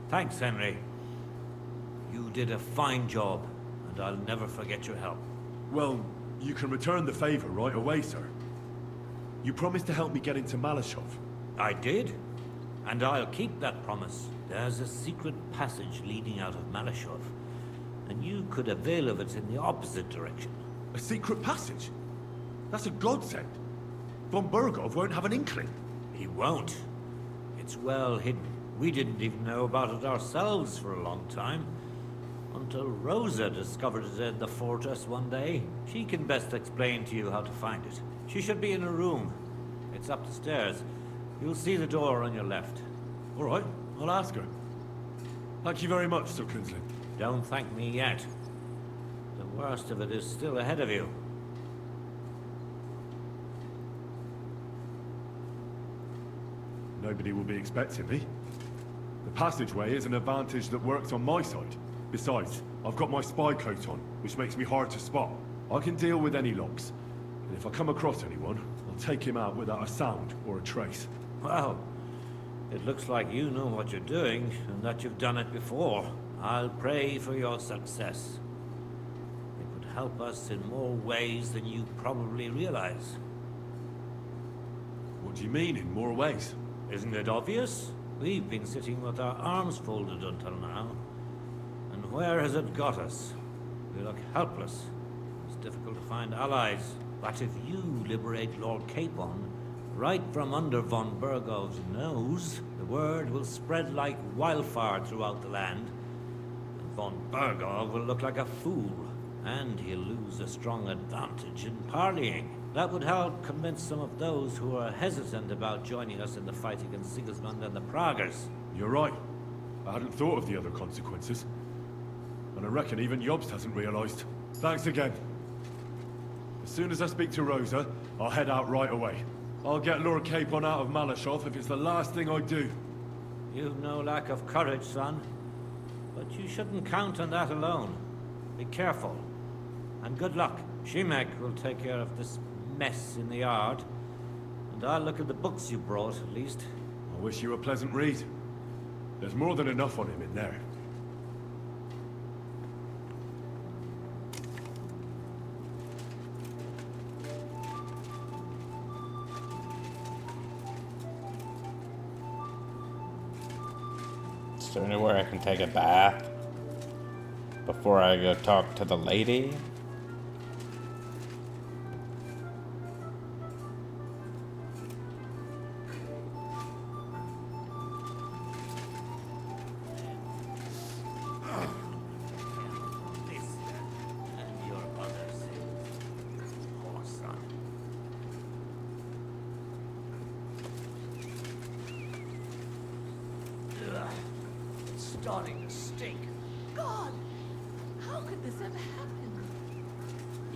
Speaker 5: Thanks, Henry. You did a fine job, and I'll never forget your help.
Speaker 3: Well, you can return the favor right away, sir. You promised to help me get into Malashov.
Speaker 5: I did, and I'll keep that promise. There's a secret passage leading out of Malashov, and you could avail of it in the opposite direction.
Speaker 3: A secret passage? That's a godsend. Von Burgov won't have an inkling.
Speaker 5: He won't. It's well hidden. We didn't even know about it ourselves for a long time. Until Rosa discovered it in the fortress one day. She can best explain to you how to find it. She should be in a room. It's up the stairs. You'll see the door on your left.
Speaker 3: All right, I'll ask her. Thank you very much, Sir Krinsley.
Speaker 5: Don't thank me yet. The worst of it is still ahead of you.
Speaker 3: Nobody will be expecting me. The passageway is an advantage that works on my side. Besides, I've got my spy coat on, which makes me hard to spot. I can deal with any locks. And if I come across anyone, I'll take him out without a sound or a trace.
Speaker 5: Well, it looks like you know what you're doing, and that you've done it before. I'll pray for your success. It would help us in more ways than you probably realize.
Speaker 3: What do you mean, in more ways?
Speaker 5: Isn't it obvious? We've been sitting with our arms folded until now. And where has it got us? We look helpless. It's difficult to find allies. But if you liberate Lord Capon, right from under von Burgov's nose, the word will spread like wildfire throughout the land. And von Burgov will look like a fool, and he'll lose a strong advantage in parleying. That would help convince some of those who are hesitant about joining us in the fight against Sigismund and the Praguers.
Speaker 3: You're right. I hadn't thought of the other consequences. And I reckon even Jobst hasn't realized. Thanks again. As soon as I speak to Rosa, I'll head out right away. I'll get Lord Capon out of Malashov if it's the last thing I do.
Speaker 5: You've no lack of courage, son. But you shouldn't count on that alone. Be careful. And good luck. Shimek will take care of this mess in the yard. And I'll look at the books you brought, at least.
Speaker 3: I wish you a pleasant read. There's more than enough on him in there.
Speaker 1: Is there anywhere I can take a bath before I go talk to the lady?
Speaker 11: Starting to stink. God! How could this ever happen?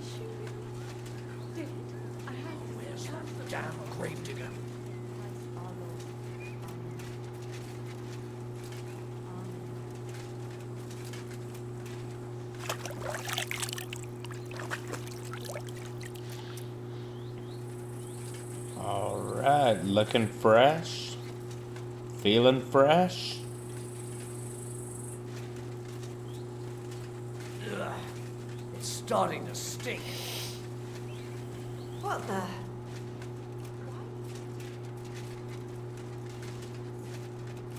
Speaker 11: Is she really dead? I had to.
Speaker 13: Where's that damn gravedigger?
Speaker 1: Alright, looking fresh. Feeling fresh.
Speaker 13: It's starting to stink.
Speaker 11: What the?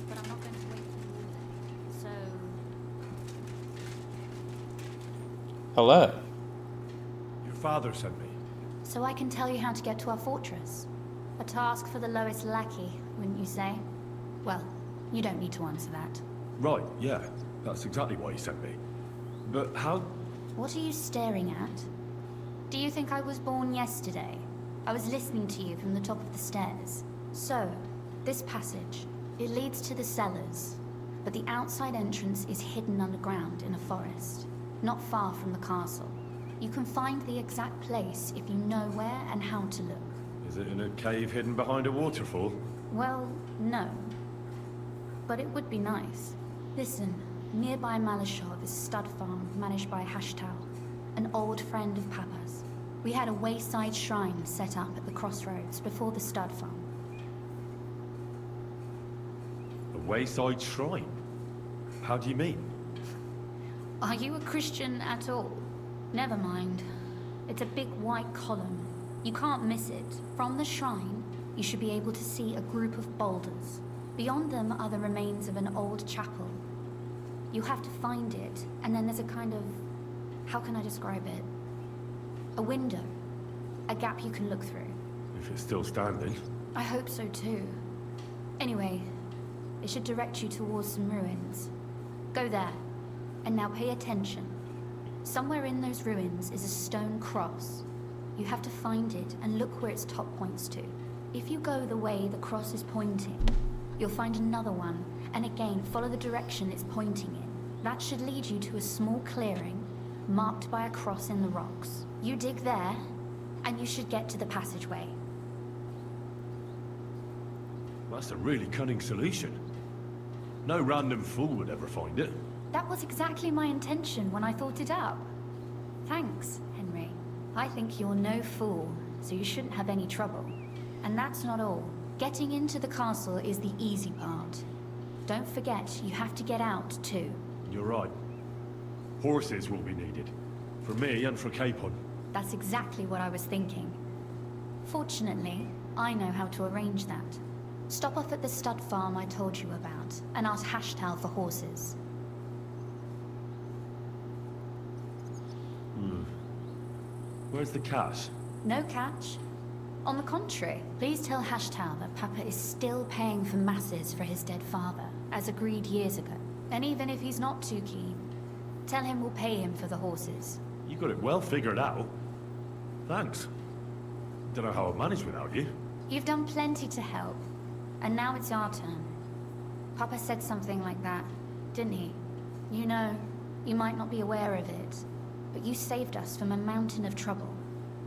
Speaker 20: But I'm not going to wait for you. So,
Speaker 1: Hello.
Speaker 3: Your father sent me.
Speaker 20: so I can tell you how to get to our fortress. A task for the lowest lackey, wouldn't you say? Well, you don't need to answer that.
Speaker 3: Right, yeah. That's exactly why he sent me. But how...
Speaker 20: What are you staring at? Do you think I was born yesterday? I was listening to you from the top of the stairs. So, this passage, it leads to the cellars, but the outside entrance is hidden underground in a forest. not far from the castle. You can find the exact place if you know where and how to look.
Speaker 3: Is it in a cave hidden behind a waterfall?
Speaker 20: Well, no. But it would be nice. Listen, nearby Malashov is a stud farm managed by Hashtal, an old friend of Papa's. We had a wayside shrine set up at the crossroads before the stud farm.
Speaker 3: A wayside shrine? How do you mean?
Speaker 20: Are you a Christian at all? Never mind. It's a big white column. You can't miss it. From the shrine, you should be able to see a group of boulders. Beyond them are the remains of an old chapel. You have to find it, and then there's a kind of... how can I describe it? A window. A gap you can look through.
Speaker 3: If it's still standing.
Speaker 20: I hope so too. Anyway, it should direct you towards some ruins. Go there. And now pay attention. Somewhere in those ruins is a stone cross. You have to find it and look where its top points to. If you go the way the cross is pointing, you'll find another one, and again follow the direction it's pointing in. That should lead you to a small clearing, marked by a cross in the rocks. You dig there, and you should get to the passageway.
Speaker 3: That's a really cunning solution. No random fool would ever find it.
Speaker 20: That was exactly my intention when I thought it up. Thanks, Henry. I think you're no fool, so you shouldn't have any trouble. And that's not all. Getting into the castle is the easy part. Don't forget, you have to get out, too.
Speaker 3: You're right. Horses will be needed. For me and for Capon.
Speaker 20: That's exactly what I was thinking. Fortunately, I know how to arrange that. Stop off at the stud farm I told you about, and ask Hashtal for horses.
Speaker 3: Where's the cash?
Speaker 20: No catch. On the contrary, please tell Hashtal that Papa is still paying for masses for his dead father, as agreed years ago. And even if he's not too keen, tell him we'll pay him for the horses.
Speaker 3: You got it well figured out. Thanks. Don't know how I'd manage without you.
Speaker 20: You've done plenty to help, and now it's our turn. Papa said something like that, didn't he? You know, you might not be aware of it, but you saved us from a mountain of trouble.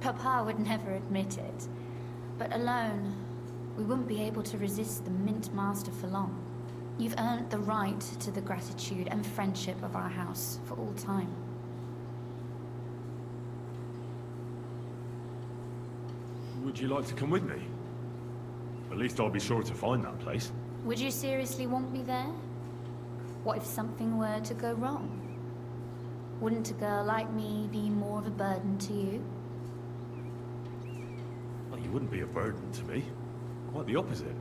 Speaker 20: Papa would never admit it, but alone, we wouldn't be able to resist the Mint Master for long. You've earned the right to the gratitude and friendship of our house for all time.
Speaker 3: Would you like to come with me? At least I'll be sure to find that place.
Speaker 20: Would you seriously want me there? What if something were to go wrong? Wouldn't a girl like me be more of a burden to you?
Speaker 3: Well, you wouldn't be a burden to me. Quite the opposite.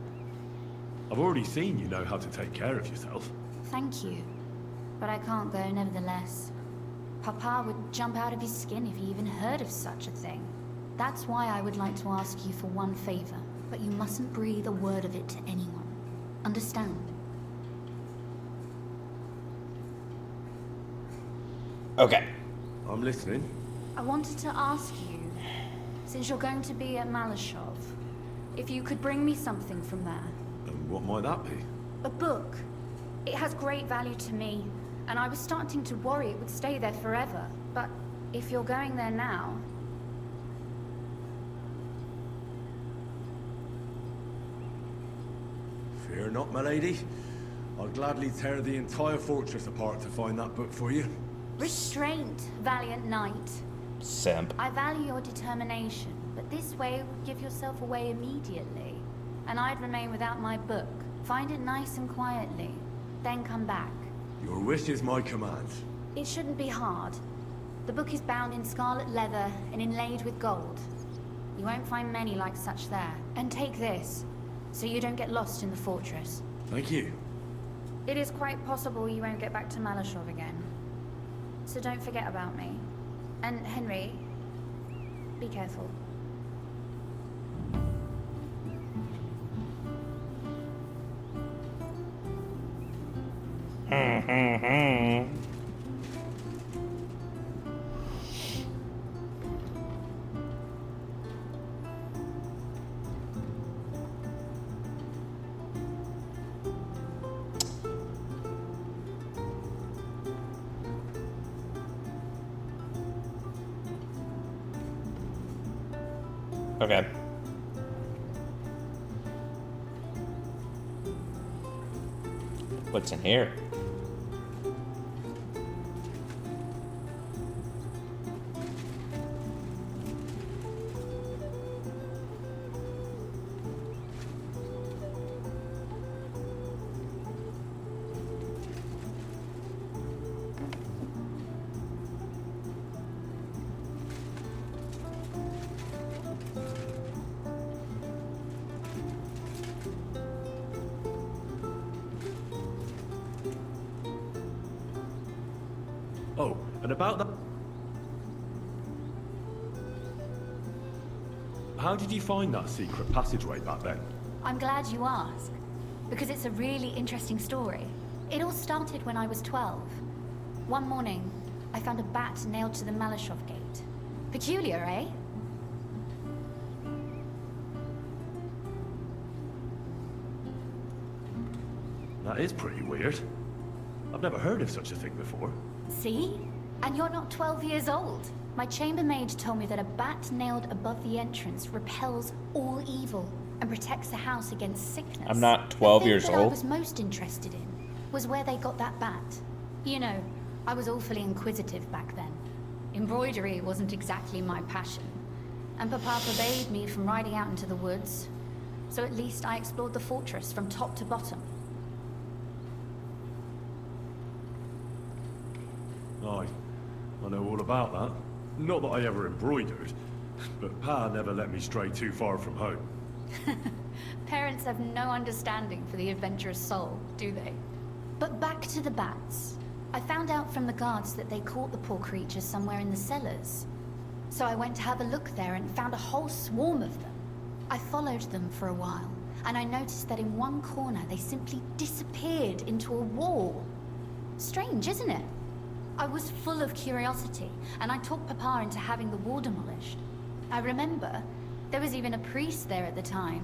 Speaker 3: I've already seen you know how to take care of yourself.
Speaker 20: Thank you. But I can't go nevertheless. Papa would jump out of his skin if he even heard of such a thing. That's why I would like to ask you for one favor, but you mustn't breathe a word of it to anyone. Understand?
Speaker 1: Okay.
Speaker 3: I'm listening.
Speaker 20: I wanted to ask you, since you're going to be at Malashov, if you could bring me something from there.
Speaker 3: And what might that be?
Speaker 20: A book. It has great value to me, and I was starting to worry it would stay there forever. But if you're going there now...
Speaker 3: Fear not, my lady. I'll gladly tear the entire fortress apart to find that book for you.
Speaker 20: Restraint, valiant knight.
Speaker 1: Simp.
Speaker 20: I value your determination, but this way would give yourself away immediately. And I'd remain without my book. Find it nice and quietly, then come back.
Speaker 3: Your wish is my command.
Speaker 20: It shouldn't be hard. The book is bound in scarlet leather and inlaid with gold. You won't find many like such there. And take this, so you don't get lost in the fortress.
Speaker 3: Thank you.
Speaker 20: It is quite possible you won't get back to Malashov again. So don't forget about me. And Henry, be careful.
Speaker 1: Okay. What's in here?
Speaker 3: Oh, and about that... How did you find that secret passageway back then?
Speaker 20: I'm glad you asked, because it's a really interesting story. It all started when I was 12. One morning, I found a bat nailed to the Malashov gate. Peculiar, eh?
Speaker 3: That is pretty weird. I've never heard of such a thing before.
Speaker 20: See? And you're not 12 years old. My chambermaid told me that a bat nailed above the entrance repels all evil and protects the house against sickness.
Speaker 1: I'm not 12 years
Speaker 20: The thing that I
Speaker 1: old.
Speaker 20: was most interested in was where they got that bat. You know, I was awfully inquisitive back then. Embroidery wasn't exactly my passion. And Papa forbade me from riding out into the woods. So at least I explored the fortress from top to bottom.
Speaker 3: I know all about that. Not that I ever embroidered, but Pa never let me stray too far from home.
Speaker 20: Parents have no understanding for the adventurous soul, do they? But back to the bats. I found out from the guards that they caught the poor creatures somewhere in the cellars. So I went to have a look there and found a whole swarm of them. I followed them for a while, and I noticed that in one corner they simply disappeared into a wall. Strange, isn't it? I was full of curiosity, and I talked Papa into having the wall demolished. I remember there was even a priest there at the time,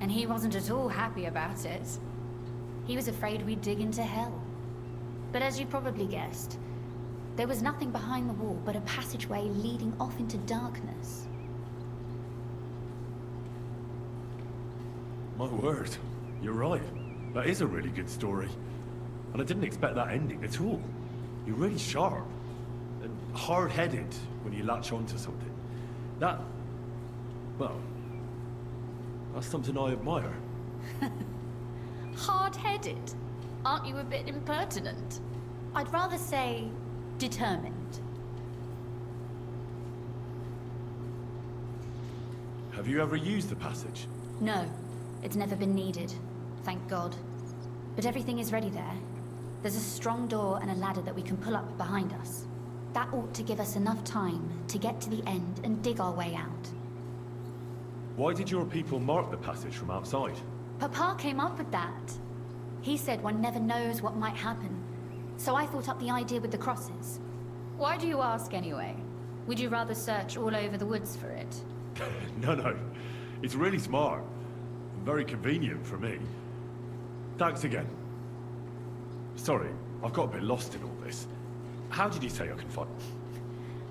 Speaker 20: and he wasn't at all happy about it. He was afraid we'd dig into hell. But as you probably guessed, there was nothing behind the wall but a passageway leading off into darkness.
Speaker 3: My word, you're right. That is a really good story. And I didn't expect that ending at all. You're really sharp and hard-headed when you latch onto something. That, well, that's something I admire.
Speaker 20: Hard-headed? Aren't you a bit impertinent? I'd rather say determined.
Speaker 3: Have you ever used the passage?
Speaker 20: No, it's never been needed, thank God. But everything is ready there. There's a strong door and a ladder that we can pull up behind us. That ought to give us enough time to get to the end and dig our way out.
Speaker 3: Why did your people mark the passage from outside?
Speaker 20: Papa came up with that. He said one never knows what might happen. So I thought up the idea with the crosses. Why do you ask anyway? Would you rather search all over the woods for it?
Speaker 3: No. It's really smart. And very convenient for me. Thanks again. Sorry, I've got a bit lost in all this. How did you say I can find...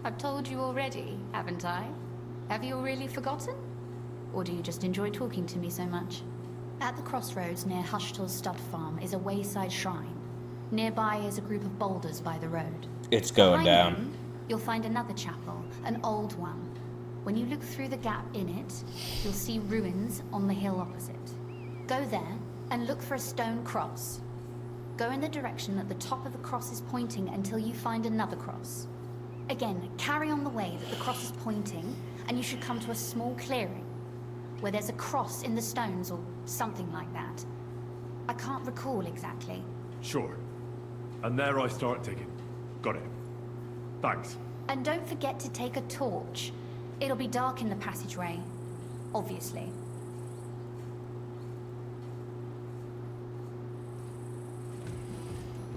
Speaker 20: I've told you already, haven't I? Have you really forgotten? Or do you just enjoy talking to me so much? At the crossroads near Hushtal's stud farm is a wayside shrine. Nearby is a group of boulders by the road.
Speaker 1: It's going
Speaker 20: Behind
Speaker 1: down.
Speaker 20: them, you'll find another chapel, an old one. When you look through the gap in it, you'll see ruins on the hill opposite. Go there and look for a stone cross. Go in the direction that the top of the cross is pointing until you find another cross. Again, carry on the way that the cross is pointing, and you should come to a small clearing, where there's a cross in the stones or something like that. I can't recall exactly.
Speaker 3: Sure. And there I start digging. Got it. Thanks.
Speaker 20: And don't forget to take a torch. It'll be dark in the passageway, obviously.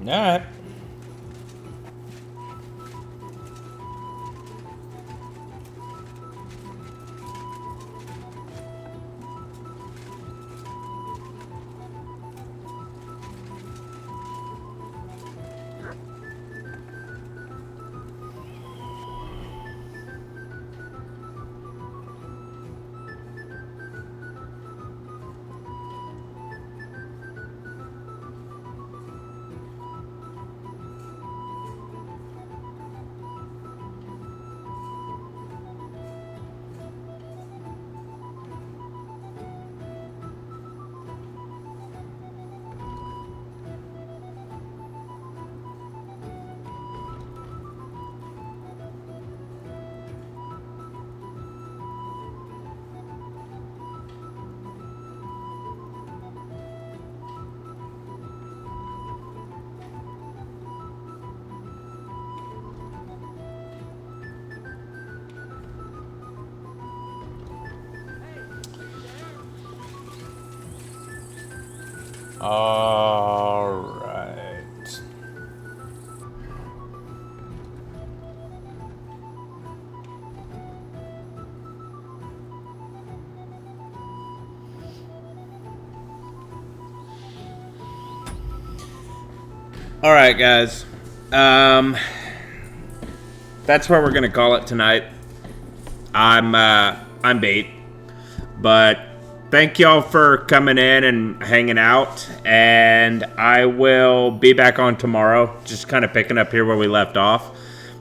Speaker 1: Alright. All right. All right, guys. That's where we're gonna call it tonight. I'm beat, but thank y'all for coming in and hanging out, and I will be back on tomorrow, just kind of picking up here where we left off.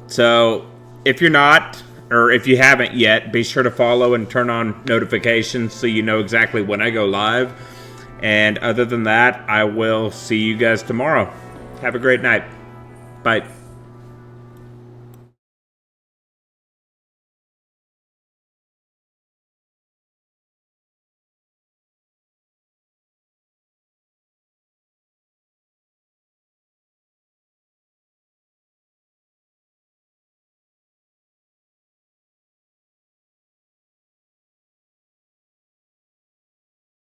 Speaker 1: So if you're not, or if you haven't yet, be sure to follow and turn on notifications so you know exactly when I go live. And other than that, I will see you guys tomorrow. Have a great night. Bye.